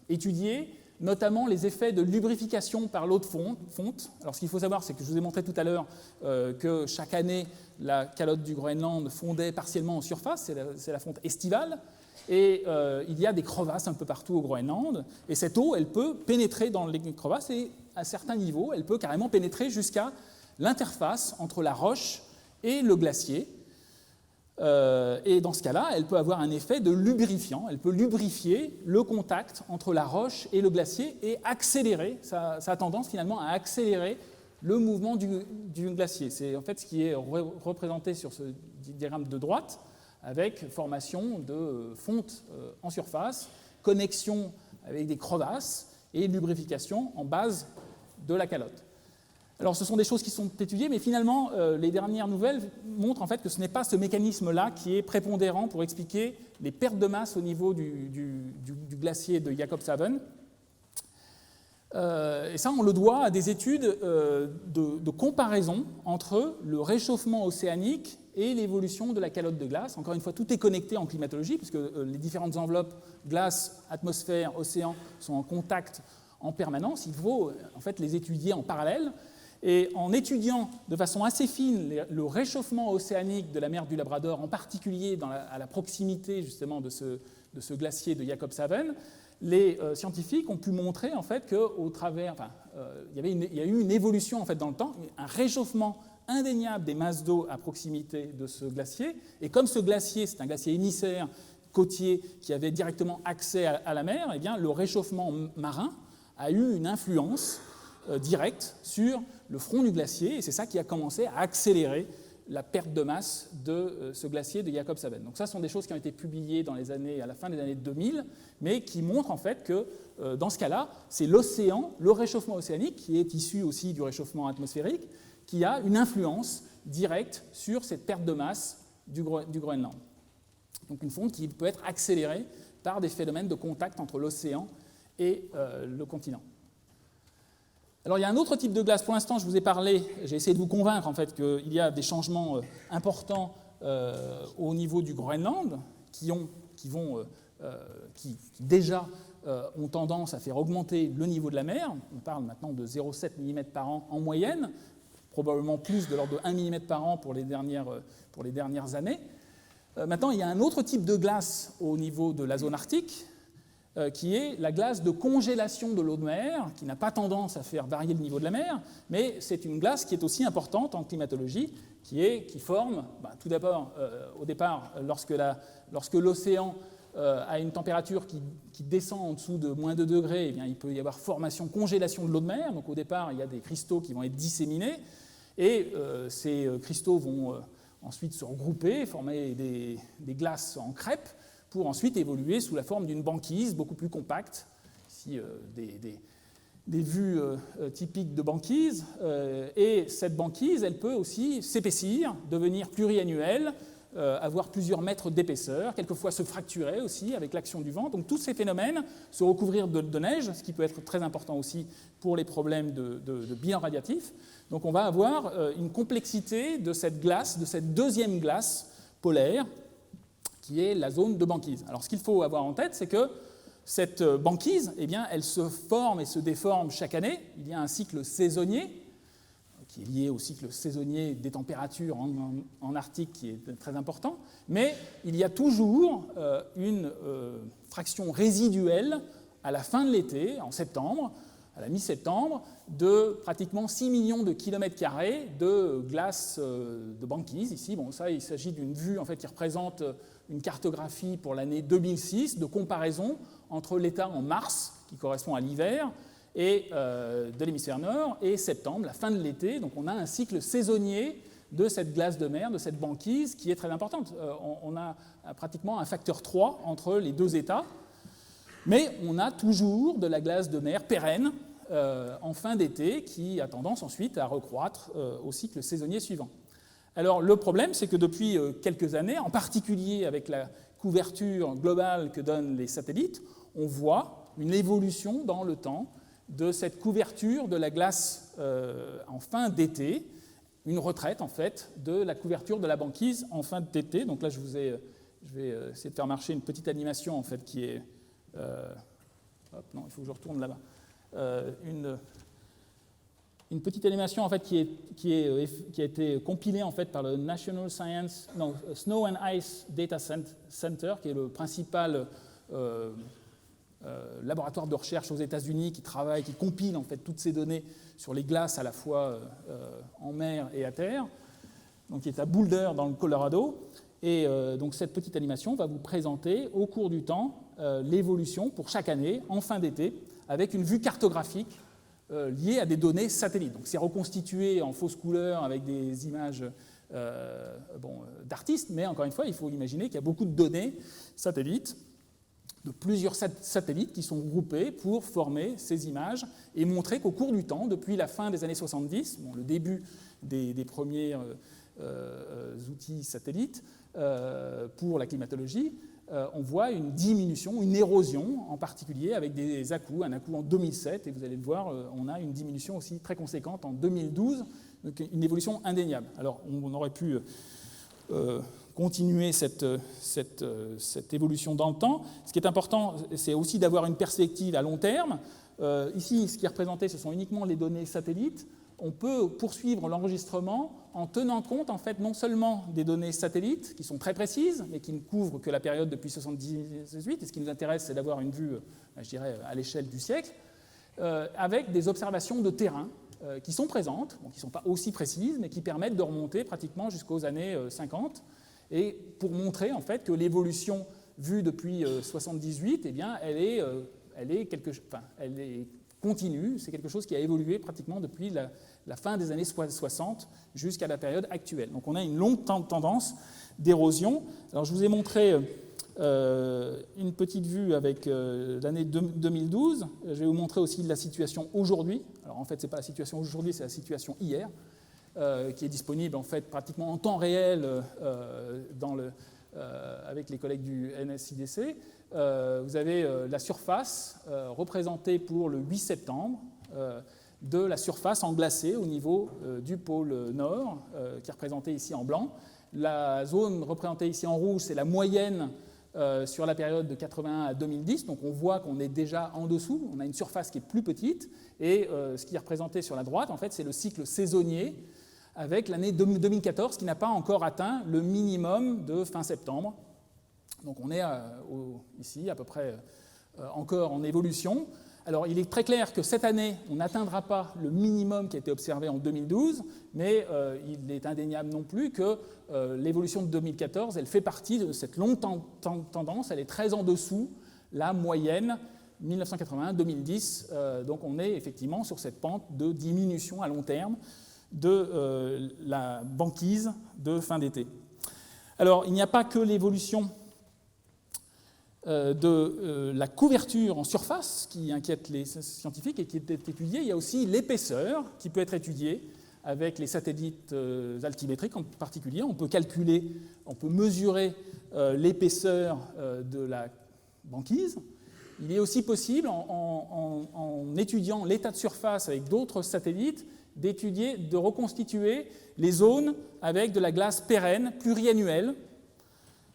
étudiés, notamment les effets de lubrification par l'eau de fonte. Alors ce qu'il faut savoir, c'est que je vous ai montré tout à l'heure que chaque année, la calotte du Groenland fondait partiellement en surface, c'est la fonte estivale, et il y a des crevasses un peu partout au Groenland, et cette eau, elle peut pénétrer dans les crevasses, et à certains niveaux, elle peut carrément pénétrer jusqu'à l'interface entre la roche et le glacier. Et dans ce cas-là, elle peut avoir un effet de lubrifiant. Elle peut lubrifier le contact entre la roche et le glacier et accélérer, ça a tendance finalement à accélérer le mouvement du glacier. C'est en fait ce qui est représenté sur ce diagramme de droite, avec formation de fonte en surface, connexion avec des crevasses et lubrification en base de la calotte. Alors, ce sont des choses qui sont étudiées, mais finalement, les dernières nouvelles montrent en fait que ce n'est pas ce mécanisme-là qui est prépondérant pour expliquer les pertes de masse au niveau du glacier de Jakobshavn. Et ça, on le doit à des études de comparaison entre le réchauffement océanique et l'évolution de la calotte de glace. Encore une fois, tout est connecté en climatologie, puisque les différentes enveloppes, glace, atmosphère, océan, sont en contact en permanence. Il faut en fait les étudier en parallèle. Et en étudiant de façon assez fine le réchauffement océanique de la mer du Labrador, en particulier à la proximité justement de ce glacier de Jakobshavn, les scientifiques ont pu montrer en fait qu'au travers, il y a eu une évolution en fait dans le temps, un réchauffement indéniable des masses d'eau à proximité de ce glacier. Et comme ce glacier, c'est un glacier émissaire côtiers qui avaient directement accès à la mer, eh bien, le réchauffement marin a eu une influence directe sur le front du glacier, et c'est ça qui a commencé à accélérer la perte de masse de ce glacier de Jakobshavn. Donc ça, ce sont des choses qui ont été publiées à la fin des années 2000, mais qui montrent en fait que dans ce cas-là, c'est l'océan, le réchauffement océanique, qui est issu aussi du réchauffement atmosphérique, qui a une influence directe sur cette perte de masse du Groenland. Donc une fonte qui peut être accélérée par des phénomènes de contact entre l'océan et le continent. Alors il y a un autre type de glace. Pour l'instant, je vous ai parlé, j'ai essayé de vous convaincre en fait qu'il y a des changements importants au niveau du Groenland qui déjà ont tendance à faire augmenter le niveau de la mer. On parle maintenant de 0,7 mm par an en moyenne, probablement plus de l'ordre de 1 mm par an pour les dernières années. Maintenant, il y a un autre type de glace au niveau de la zone arctique, qui est la glace de congélation de l'eau de mer, qui n'a pas tendance à faire varier le niveau de la mer, mais c'est une glace qui est aussi importante en climatologie, qui forme, tout d'abord, au départ, lorsque l'océan a une température qui descend en dessous de moins 2 degrés, eh bien, il peut y avoir formation, congélation de l'eau de mer. Donc au départ, il y a des cristaux qui vont être disséminés, et ces cristaux vont ensuite se regrouper, former des glaces en crêpe, pour ensuite évoluer sous la forme d'une banquise beaucoup plus compacte. Ici, des vues typiques de banquise. Et cette banquise, elle peut aussi s'épaissir, devenir pluriannuelle, avoir plusieurs mètres d'épaisseur, quelquefois se fracturer aussi avec l'action du vent. Donc tous ces phénomènes, se recouvrir de neige, ce qui peut être très important aussi pour les problèmes de bilan radiatif. Donc on va avoir une complexité de cette glace, de cette deuxième glace polaire, qui est la zone de banquise. Alors ce qu'il faut avoir en tête, c'est que cette banquise, eh bien, elle se forme et se déforme chaque année. Il y a un cycle saisonnier, qui est lié au cycle saisonnier des températures en Arctique, qui est très important, mais il y a toujours une fraction résiduelle à la fin de l'été, en septembre, à la mi-septembre, de pratiquement 6 millions de kilomètres carrés de glace de banquise. Ici, bon, ça, il s'agit d'une vue en fait, qui représente une cartographie pour l'année 2006 de comparaison entre l'état en mars, qui correspond à l'hiver, et de l'hémisphère nord, et septembre, la fin de l'été. Donc on a un cycle saisonnier de cette glace de mer, de cette banquise, qui est très importante. On a pratiquement un facteur 3 entre les deux états, mais on a toujours de la glace de mer pérenne en fin d'été, qui a tendance ensuite à recroître au cycle saisonnier suivant. Alors le problème, c'est que depuis quelques années, en particulier avec la couverture globale que donnent les satellites, on voit une évolution dans le temps de cette couverture de la glace en fin d'été, une retraite en fait de la couverture de la banquise en fin d'été. Donc là, je vais essayer de faire marcher une petite animation en fait qui est... non, il faut que je retourne là-bas. Une petite animation en fait, qui a été compilée en fait, par le National Snow and Ice Data Center, qui est le principal laboratoire de recherche aux États-Unis qui compile en fait, toutes ces données sur les glaces à la fois en mer et à terre, donc qui est à Boulder dans le Colorado. Et donc cette petite animation va vous présenter au cours du temps l'évolution pour chaque année en fin d'été avec une vue cartographique liée à des données satellites. Donc c'est reconstitué en fausse couleur avec des images d'artistes, mais encore une fois, il faut imaginer qu'il y a beaucoup de données satellites, de plusieurs satellites qui sont groupés pour former ces images et montrer qu'au cours du temps, depuis la fin des années 70, le début des premiers outils satellites pour la climatologie, on voit une diminution, une érosion en particulier avec des à-coups, un à-coup en 2007, et vous allez le voir, on a une diminution aussi très conséquente en 2012, donc une évolution indéniable. Alors on aurait pu continuer cette évolution dans le temps. Ce qui est important, c'est aussi d'avoir une perspective à long terme. Ici, ce qui est représenté, ce sont uniquement les données satellites. On peut poursuivre l'enregistrement en tenant compte en fait, non seulement des données satellites, qui sont très précises, mais qui ne couvrent que la période depuis 1978, et ce qui nous intéresse, c'est d'avoir une vue, je dirais, à l'échelle du siècle, avec des observations de terrain qui sont présentes, qui ne sont pas aussi précises, mais qui permettent de remonter pratiquement jusqu'aux années 50, et pour montrer en fait, que l'évolution vue depuis 1978, eh bien, elle est continue, c'est quelque chose qui a évolué pratiquement depuis la fin des années 60 jusqu'à la période actuelle. Donc on a une longue tendance d'érosion. Alors je vous ai montré une petite vue avec l'année 2012. Je vais vous montrer aussi la situation aujourd'hui. Alors en fait, ce n'est pas la situation aujourd'hui, c'est la situation hier, qui est disponible en fait pratiquement en temps réel avec les collègues du NSIDC. Vous avez la surface représentée pour le 8 septembre de la surface en glacé au niveau du pôle nord, qui est représentée ici en blanc. La zone représentée ici en rouge, c'est la moyenne sur la période de 81 à 2010. Donc on voit qu'on est déjà en dessous, on a une surface qui est plus petite. Et ce qui est représenté sur la droite, en fait, c'est le cycle saisonnier avec l'année 2014 qui n'a pas encore atteint le minimum de fin septembre. Donc on est ici à peu près encore en évolution. Alors il est très clair que cette année, on n'atteindra pas le minimum qui a été observé en 2012, mais il est indéniable non plus que l'évolution de 2014, elle fait partie de cette longue tendance, elle est très en dessous la moyenne 1981-2010. Donc on est effectivement sur cette pente de diminution à long terme de la banquise de fin d'été. Alors il n'y a pas que l'évolution de la couverture en surface qui inquiète les scientifiques et qui est étudiée. Il y a aussi l'épaisseur qui peut être étudiée avec les satellites altimétriques en particulier. On peut calculer, on peut mesurer l'épaisseur de la banquise. Il est aussi possible, en étudiant l'état de surface avec d'autres satellites, d'étudier, de reconstituer les zones avec de la glace pérenne, pluriannuelle,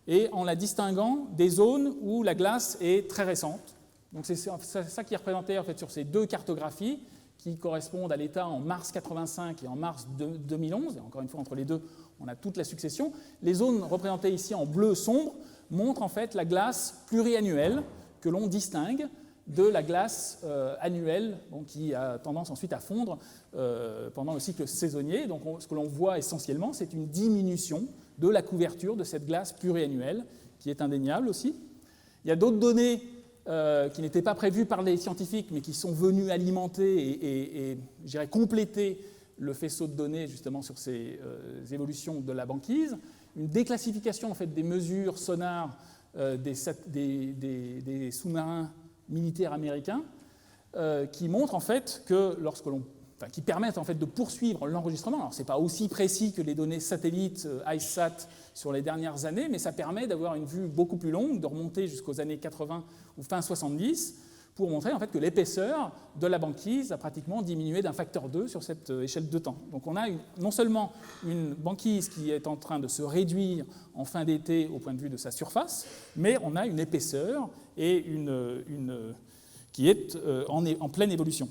et en la distinguant des zones où la glace est très récente. Donc c'est ça qui est représenté en fait, sur ces deux cartographies qui correspondent à l'état en mars 85 et en mars 2011. Et encore une fois, entre les deux, on a toute la succession. Les zones représentées ici en bleu sombre montrent en fait la glace pluriannuelle que l'on distingue de la glace annuelle, qui a tendance ensuite à fondre pendant le cycle saisonnier. Donc ce que l'on voit essentiellement, c'est une diminution de la couverture de cette glace pluriannuelle, qui est indéniable aussi. Il y a d'autres données qui n'étaient pas prévues par les scientifiques, mais qui sont venues alimenter et je dirais, compléter le faisceau de données justement sur ces évolutions de la banquise. Une déclassification en fait, des mesures sonars des sous-marins militaires américains qui montrent en fait que qui permettent en fait de poursuivre l'enregistrement. Alors ce n'est pas aussi précis que les données satellites ICESat sur les dernières années, mais ça permet d'avoir une vue beaucoup plus longue, de remonter jusqu'aux années 80 ou fin 70, pour montrer en fait que l'épaisseur de la banquise a pratiquement diminué d'un facteur 2 sur cette échelle de temps. Donc on a non seulement une banquise qui est en train de se réduire en fin d'été au point de vue de sa surface, mais on a une épaisseur et qui est en pleine évolution.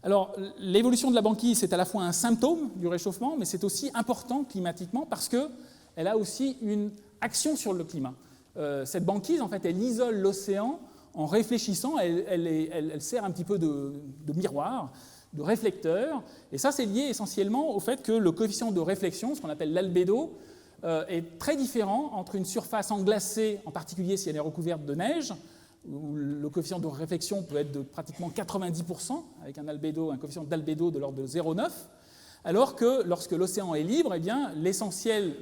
Alors, l'évolution de la banquise, c'est à la fois un symptôme du réchauffement, mais c'est aussi important climatiquement parce qu'elle a aussi une action sur le climat. Cette banquise, en fait, elle isole l'océan en réfléchissant, elle sert un petit peu de miroir, de réflecteur, et ça, c'est lié essentiellement au fait que le coefficient de réflexion, ce qu'on appelle l'albédo, est très différent entre une surface englacée, en particulier si elle est recouverte de neige, où le coefficient de réflexion peut être de pratiquement 90%, avec un coefficient d'albédo de l'ordre de 0,9, alors que lorsque l'océan est libre, eh bien, l'essentiel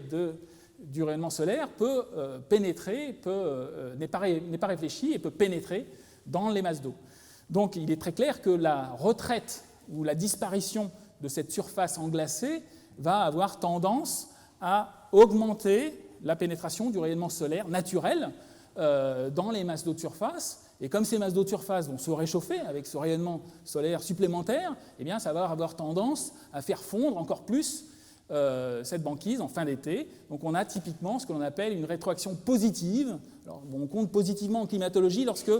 du rayonnement solaire peut pénétrer, n'est pas réfléchi et peut pénétrer dans les masses d'eau. Donc il est très clair que la retraite ou la disparition de cette surface englacée va avoir tendance à augmenter la pénétration du rayonnement solaire naturel dans les masses d'eau de surface. Et comme ces masses d'eau de surface vont se réchauffer avec ce rayonnement solaire supplémentaire, eh bien, ça va avoir tendance à faire fondre encore plus cette banquise en fin d'été. Donc on a typiquement ce que l'on appelle une rétroaction positive. Alors, on compte positivement en climatologie lorsque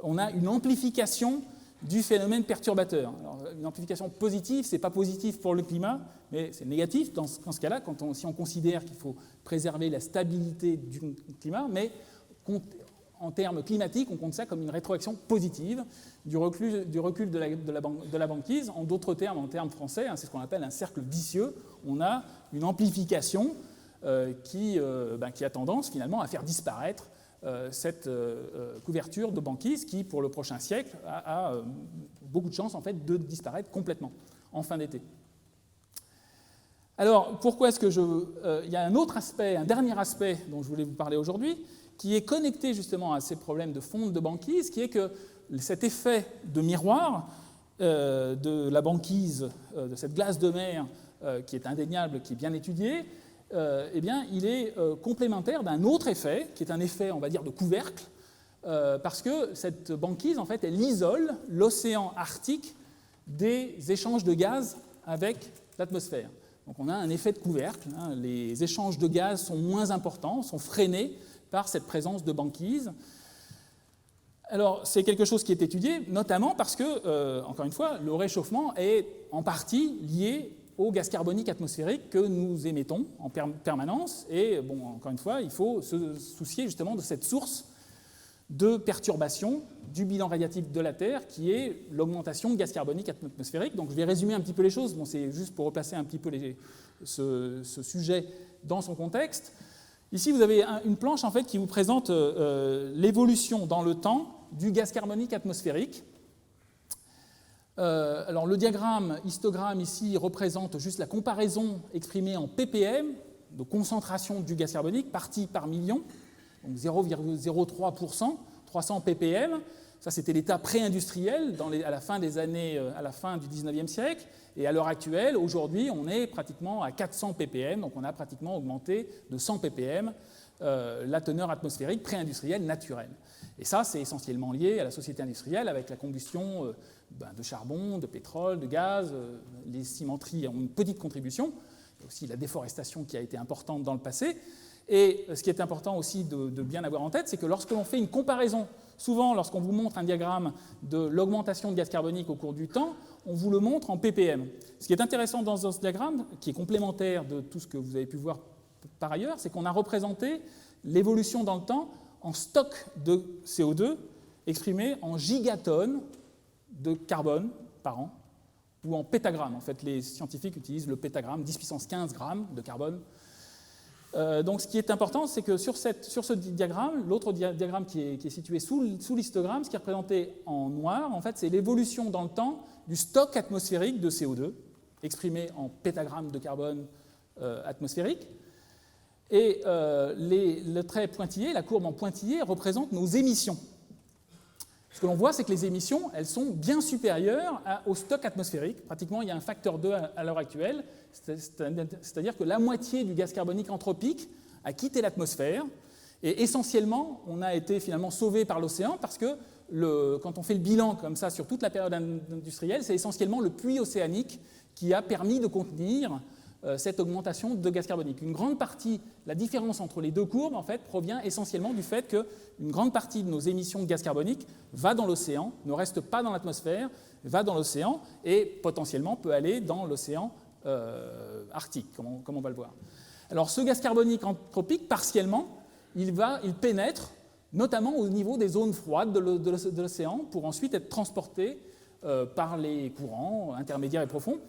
on a une amplification du phénomène perturbateur. Alors, une amplification positive, ce n'est pas positif pour le climat, mais c'est négatif dans ce cas-là, si on considère qu'il faut préserver la stabilité du climat, mais en termes climatiques, on compte ça comme une rétroaction positive du recul de la banquise. En d'autres termes, en termes français, c'est ce qu'on appelle un cercle vicieux. On a une amplification qui a tendance finalement à faire disparaître cette couverture de banquise qui, pour le prochain siècle, a beaucoup de chances en fait, de disparaître complètement en fin d'été. Alors, pourquoi est-ce que il y a un autre aspect, un dernier aspect dont je voulais vous parler aujourd'hui, qui est connecté justement à ces problèmes de fonte de banquise, qui est que cet effet de miroir de la banquise, de cette glace de mer qui est indéniable, qui est bien étudiée, eh bien, il est complémentaire d'un autre effet, qui est un effet, on va dire, de couvercle, parce que cette banquise, en fait, elle isole l'océan Arctique des échanges de gaz avec l'atmosphère. Donc on a un effet de couvercle, hein, les échanges de gaz sont moins importants, sont freinés par cette présence de banquise. Alors c'est quelque chose qui est étudié, notamment parce que, encore une fois, le réchauffement est en partie lié au gaz carbonique atmosphérique que nous émettons en permanence. Et bon, encore une fois, il faut se soucier justement de cette source de perturbation du bilan radiatif de la Terre, qui est l'augmentation de gaz carbonique atmosphérique. Donc je vais résumer un petit peu les choses, bon, c'est juste pour replacer un petit peu ce sujet dans son contexte. Ici, vous avez une planche en fait, qui vous présente l'évolution dans le temps du gaz carbonique atmosphérique. Alors le diagramme, histogramme ici, représente juste la comparaison exprimée en ppm, de concentration du gaz carbonique, partie par million, donc 0,03%, 300 ppm. Ça, c'était l'état pré-industriel à la fin du 19e siècle. Et à l'heure actuelle, aujourd'hui, on est pratiquement à 400 ppm, donc on a pratiquement augmenté de 100 ppm la teneur atmosphérique pré-industrielle naturelle. Et ça, c'est essentiellement lié à la société industrielle avec la combustion de charbon, de pétrole, de gaz. Les cimenteries ont une petite contribution. Il y a aussi la déforestation qui a été importante dans le passé. Et ce qui est important aussi de bien avoir en tête, c'est que lorsque l'on fait une comparaison, souvent lorsqu'on vous montre un diagramme de l'augmentation de gaz carbonique au cours du temps, on vous le montre en ppm. Ce qui est intéressant dans ce diagramme, qui est complémentaire de tout ce que vous avez pu voir par ailleurs, c'est qu'on a représenté l'évolution dans le temps en stock de CO2 exprimé en gigatonnes de carbone par an, ou en pétagrammes. En fait, les scientifiques utilisent le pétagramme, 10 puissance 15 grammes de carbone. Donc ce qui est important, c'est que sur ce diagramme, l'autre diagramme qui est situé sous l'histogramme, ce qui est représenté en noir, en fait, c'est l'évolution dans le temps du stock atmosphérique de CO2, exprimé en pétagrammes de carbone atmosphérique. Et le trait pointillé, la courbe en pointillé, représente nos émissions. Ce que l'on voit, c'est que les émissions, elles sont bien supérieures au stock atmosphérique. Pratiquement, il y a un facteur 2 à l'heure actuelle, c'est-à-dire que la moitié du gaz carbonique anthropique a quitté l'atmosphère. Et essentiellement, on a été finalement sauvé par l'océan parce que quand on fait le bilan comme ça sur toute la période industrielle, c'est essentiellement le puits océanique qui a permis de contenir cette augmentation de gaz carbonique. Une grande partie, la différence entre les deux courbes, en fait, provient essentiellement du fait qu'une grande partie de nos émissions de gaz carbonique va dans l'océan, ne reste pas dans l'atmosphère, va dans l'océan et potentiellement peut aller dans l'océan arctique, comme on va le voir. Alors ce gaz carbonique anthropique, partiellement, il pénètre notamment au niveau des zones froides de l'océan pour ensuite être transporté par les courants intermédiaires et profonds.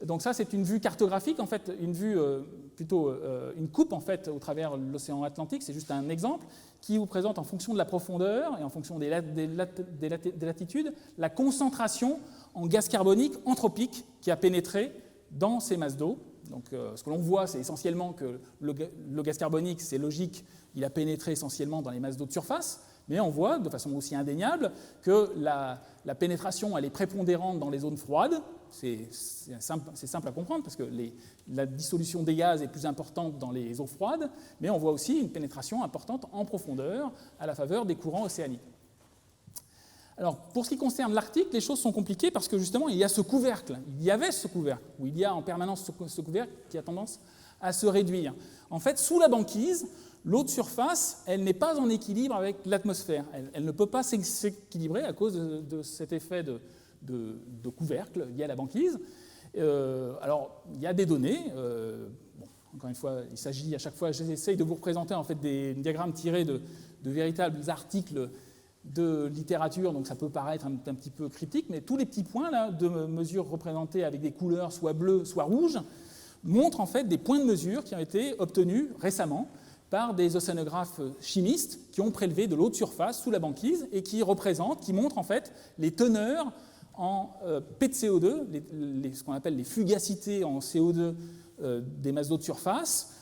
Donc ça, c'est une vue cartographique, en fait, une vue une coupe en fait au travers de l'océan Atlantique. C'est juste un exemple qui vous présente en fonction de la profondeur et en fonction des latitudes la concentration en gaz carbonique anthropique qui a pénétré dans ces masses d'eau. Donc, ce que l'on voit, c'est essentiellement que le gaz carbonique, c'est logique, il a pénétré essentiellement dans les masses d'eau de surface. Mais on voit de façon aussi indéniable que la pénétration elle est prépondérante dans les zones froides. C'est simple à comprendre parce que la dissolution des gaz est plus importante dans les eaux froides, mais on voit aussi une pénétration importante en profondeur à la faveur des courants océaniques. Alors, pour ce qui concerne l'Arctique, les choses sont compliquées parce que justement, il y a ce couvercle, il y avait ce couvercle, ou il y a en permanence ce couvercle qui a tendance à se réduire. En fait, sous la banquise, l'eau de surface, elle n'est pas en équilibre avec l'atmosphère. Elle ne peut pas s'équilibrer à cause de cet effet de couvercle lié à la banquise. Alors, il y a des données. Encore une fois, il s'agit à chaque fois, j'essaye de vous représenter en fait des diagrammes tirés de véritables articles de littérature, donc ça peut paraître un petit peu cryptique, mais tous les petits points là, de mesure représentés avec des couleurs soit bleues, soit rouges, montrent en fait des points de mesure qui ont été obtenus récemment par des océanographes chimistes qui ont prélevé de l'eau de surface sous la banquise et qui montrent en fait les teneurs en P de CO2, ce qu'on appelle les fugacités en CO2 des masses d'eau de surface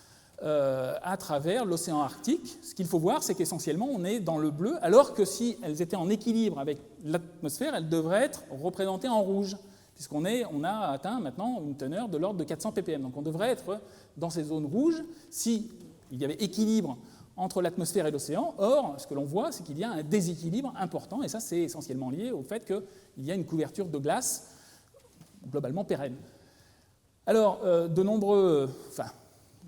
à travers l'océan Arctique. Ce qu'il faut voir, c'est qu'essentiellement, on est dans le bleu, alors que si elles étaient en équilibre avec l'atmosphère, elles devraient être représentées en rouge, puisqu'on a atteint maintenant une teneur de l'ordre de 400 ppm. Donc on devrait être dans ces zones rouges si il y avait équilibre entre l'atmosphère et l'océan. Or, ce que l'on voit, c'est qu'il y a un déséquilibre important, et ça, c'est essentiellement lié au fait qu'il y a une couverture de glace globalement pérenne. Alors,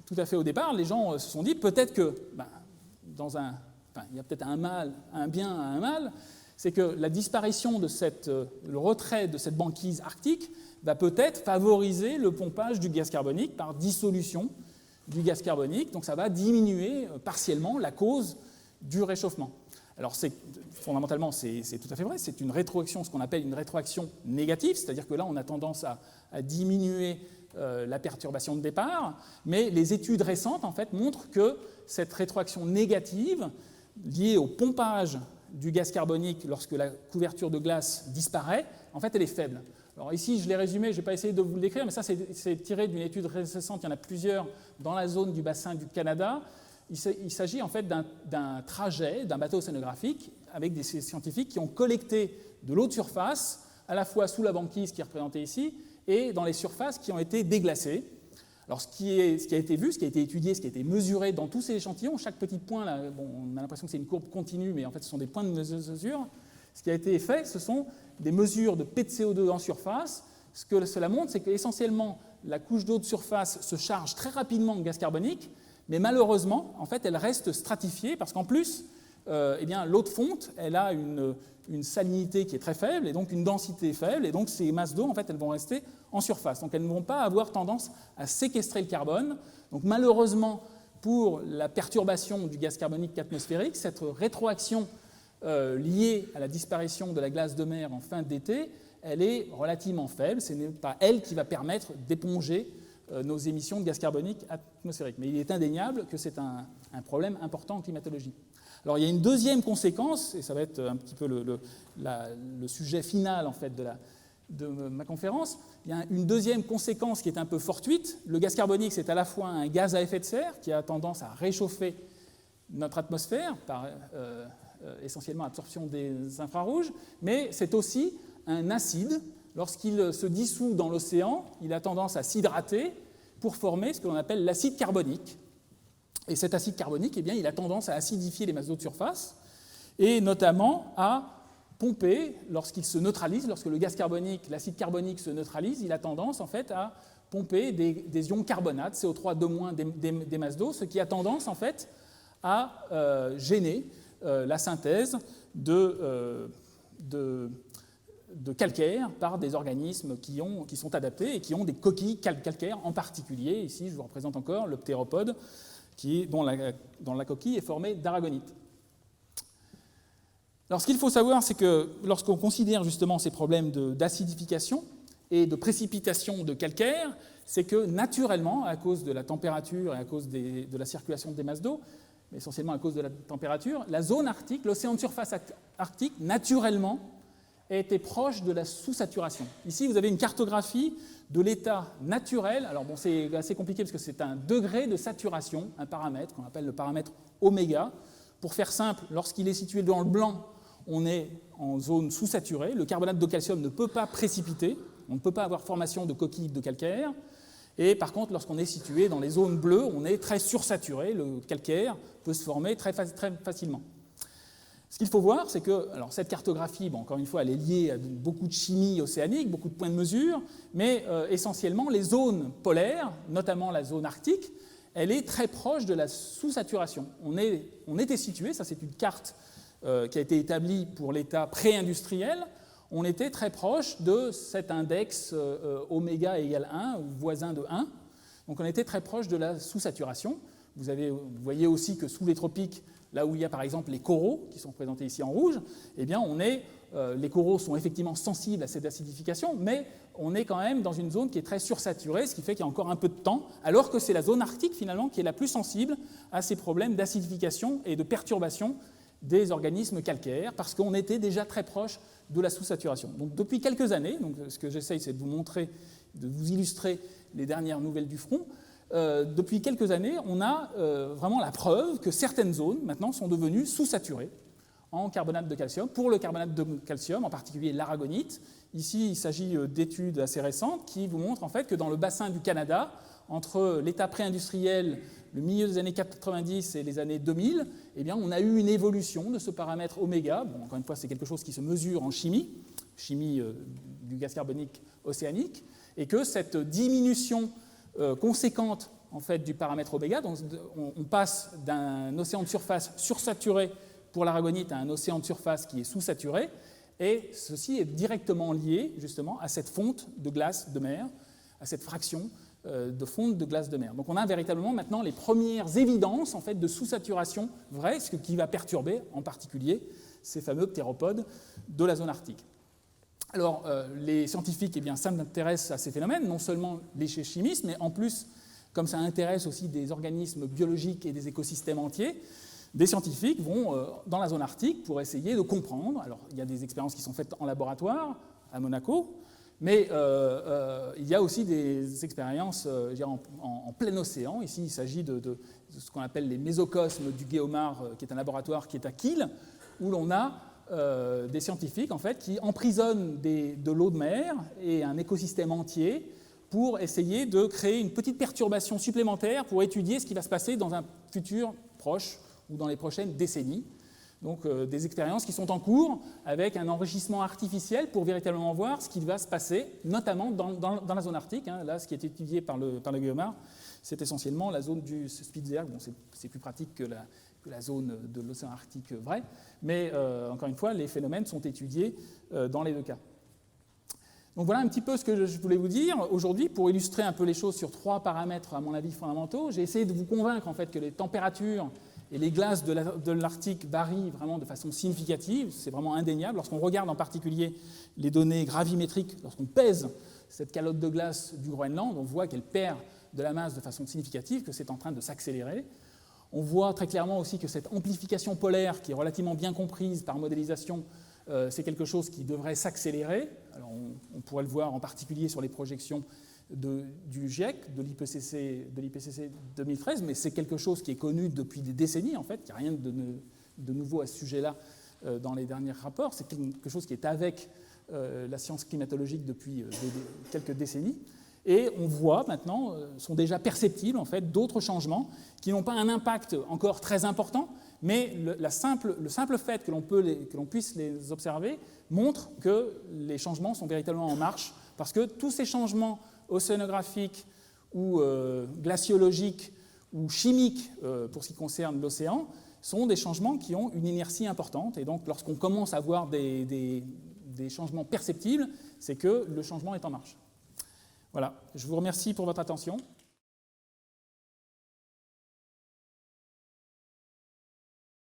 tout à fait au départ, les gens se sont dit peut-être que, il y a peut-être un bien à un mal, c'est que la disparition de le retrait de cette banquise arctique va peut-être favoriser le pompage du gaz carbonique par dissolution du gaz carbonique, donc ça va diminuer partiellement la cause du réchauffement. Alors fondamentalement, c'est tout à fait vrai, c'est une rétroaction, ce qu'on appelle une rétroaction négative, c'est-à-dire que là, on a tendance à diminuer la perturbation de départ, mais les études récentes, en fait, montrent que cette rétroaction négative, liée au pompage du gaz carbonique lorsque la couverture de glace disparaît, en fait, elle est faible. Alors ici, je l'ai résumé, je n'ai pas essayé de vous le décrire, mais ça, c'est tiré d'une étude récente, il y en a plusieurs dans la zone du bassin du Canada. Il s'agit en fait d'un trajet, d'un bateau océanographique, avec des scientifiques qui ont collecté de l'eau de surface, à la fois sous la banquise qui est représentée ici, et dans les surfaces qui ont été déglacées. Alors ce qui a été vu, ce qui a été étudié, ce qui a été mesuré dans tous ces échantillons, chaque petit point, là, on a l'impression que c'est une courbe continue, mais en fait ce sont des points de mesure. Ce qui a été fait, ce sont des mesures de P de CO2 en surface. Ce que cela montre, c'est qu'essentiellement, la couche d'eau de surface se charge très rapidement en gaz carbonique, mais malheureusement, en fait, elle reste stratifiée parce qu'en plus, l'eau de fonte, elle a une salinité qui est très faible et donc une densité faible, et donc ces masses d'eau, en fait, elles vont rester en surface. Donc elles ne vont pas avoir tendance à séquestrer le carbone. Donc malheureusement, pour la perturbation du gaz carbonique atmosphérique, cette rétroaction liée à la disparition de la glace de mer en fin d'été, elle est relativement faible. Ce n'est pas elle qui va permettre d'éponger nos émissions de gaz carbonique atmosphérique. Mais il est indéniable que c'est un problème important en climatologie. Alors il y a une deuxième conséquence, et ça va être un petit peu le sujet final en fait, de ma conférence. Il y a une deuxième conséquence qui est un peu fortuite. Le gaz carbonique, c'est à la fois un gaz à effet de serre qui a tendance à réchauffer notre atmosphère par essentiellement absorption des infrarouges, mais c'est aussi un acide. Lorsqu'il se dissout dans l'océan, il a tendance à s'hydrater pour former ce que l'on appelle l'acide carbonique. Et cet acide carbonique, il a tendance à acidifier les masses d'eau de surface et notamment à pomper, lorsqu'il se neutralise, lorsque le gaz carbonique, l'acide carbonique se neutralise, il a tendance en fait à pomper des ions carbonates, CO3 des masses d'eau, ce qui a tendance en fait à gêner la synthèse de calcaire par des organismes qui sont adaptés et qui ont des coquilles calcaires, en particulier, ici je vous représente encore le ptéropode, dont la coquille est formée d'aragonite. Alors ce qu'il faut savoir, c'est que lorsqu'on considère justement ces problèmes d'acidification et de précipitation de calcaire, c'est que naturellement, à cause de la température et à cause de la circulation des masses d'eau, mais essentiellement à cause de la température, la zone arctique, l'océan de surface arctique, naturellement, était proche de la sous-saturation. Ici, vous avez une cartographie de l'état naturel. Alors bon, c'est assez compliqué parce que c'est un degré de saturation, un paramètre qu'on appelle le paramètre oméga. Pour faire simple, lorsqu'il est situé dans le blanc, on est en zone sous-saturée. Le carbonate de calcium ne peut pas précipiter. On ne peut pas avoir formation de coquilles de calcaire. Et par contre, lorsqu'on est situé dans les zones bleues, on est très sursaturé. Le calcaire peut se former très facilement. Ce qu'il faut voir, c'est que cette cartographie, encore une fois, elle est liée à beaucoup de chimie océanique, beaucoup de points de mesure, mais essentiellement, les zones polaires, notamment la zone arctique, elle est très proche de la sous-saturation. On était situé, ça c'est une carte qui a été établie pour l'état pré-industriel, on était très proche de cet index oméga égale 1, ou voisin de 1, donc on était très proche de la sous-saturation. Vous voyez aussi que sous les tropiques, là où il y a par exemple les coraux, qui sont représentés ici en rouge, eh bien les coraux sont effectivement sensibles à cette acidification, mais on est quand même dans une zone qui est très sursaturée, ce qui fait qu'il y a encore un peu de temps, alors que c'est la zone arctique finalement qui est la plus sensible à ces problèmes d'acidification et de perturbation des organismes calcaires, parce qu'on était déjà très proche de la sous-saturation. Donc depuis quelques années, donc, ce que j'essaye, c'est de vous montrer, de vous illustrer les dernières nouvelles du front. Depuis quelques années, on a vraiment la preuve que certaines zones maintenant sont devenues sous-saturées en carbonate de calcium. Pour le carbonate de calcium, en particulier l'aragonite, ici il s'agit d'études assez récentes qui vous montrent en fait que dans le bassin du Canada, entre l'état pré-industriel, le milieu des années 90 et les années 2000, eh bien, on a eu une évolution de ce paramètre oméga. Bon, encore une fois, c'est quelque chose qui se mesure en chimie du gaz carbonique océanique, et que cette diminution conséquente en fait, du paramètre oméga, donc on passe d'un océan de surface sursaturé pour l'aragonite à un océan de surface qui est sous-saturé, et ceci est directement lié justement à cette fonte de glace de mer, à cette fraction de fonte de glace de mer. Donc on a véritablement maintenant les premières évidences en fait, de sous-saturation vraie, ce qui va perturber en particulier ces fameux ptéropodes de la zone arctique. Alors les scientifiques s'intéressent à ces phénomènes, non seulement les chimistes, mais en plus, comme ça intéresse aussi des organismes biologiques et des écosystèmes entiers, des scientifiques vont dans la zone arctique pour essayer de comprendre. Alors il y a des expériences qui sont faites en laboratoire, à Monaco, mais il y a aussi des expériences en plein océan. Ici, il s'agit de ce qu'on appelle les mésocosmes du Guéomar, qui est un laboratoire qui est à Kiel, où l'on a des scientifiques en fait, qui emprisonnent de l'eau de mer et un écosystème entier pour essayer de créer une petite perturbation supplémentaire pour étudier ce qui va se passer dans un futur proche ou dans les prochaines décennies. Donc des expériences qui sont en cours avec un enrichissement artificiel pour véritablement voir ce qui va se passer, notamment dans la zone arctique. Hein. Là, ce qui est étudié par le Guéomar, c'est essentiellement la zone du Spitzberg. Bon, c'est plus pratique que la zone de l'océan Arctique vrai, mais encore une fois, les phénomènes sont étudiés dans les deux cas. Donc voilà un petit peu ce que je voulais vous dire aujourd'hui pour illustrer un peu les choses sur 3 paramètres, à mon avis, fondamentaux. J'ai essayé de vous convaincre en fait, que les températures et les glaces de l'Arctique varient vraiment de façon significative, c'est vraiment indéniable. Lorsqu'on regarde en particulier les données gravimétriques, lorsqu'on pèse cette calotte de glace du Groenland, on voit qu'elle perd de la masse de façon significative, que c'est en train de s'accélérer. On voit très clairement aussi que cette amplification polaire, qui est relativement bien comprise par modélisation, c'est quelque chose qui devrait s'accélérer. Alors on pourrait le voir en particulier sur les projections du GIEC, de l'IPCC 2013, mais c'est quelque chose qui est connu depuis des décennies, en fait. Il n'y a rien de nouveau à ce sujet-là dans les derniers rapports. C'est quelque chose qui est avec la science climatologique depuis quelques décennies. Et on voit maintenant, sont déjà perceptibles en fait, d'autres changements qui n'ont pas un impact encore très important, mais le simple fait que l'on puisse les observer montre que les changements sont véritablement en marche, parce que tous ces changements océanographiques ou glaciologiques ou chimiques pour ce qui concerne l'océan sont des changements qui ont une inertie importante. Et donc lorsqu'on commence à voir des changements perceptibles, c'est que le changement est en marche. Voilà, je vous remercie pour votre attention.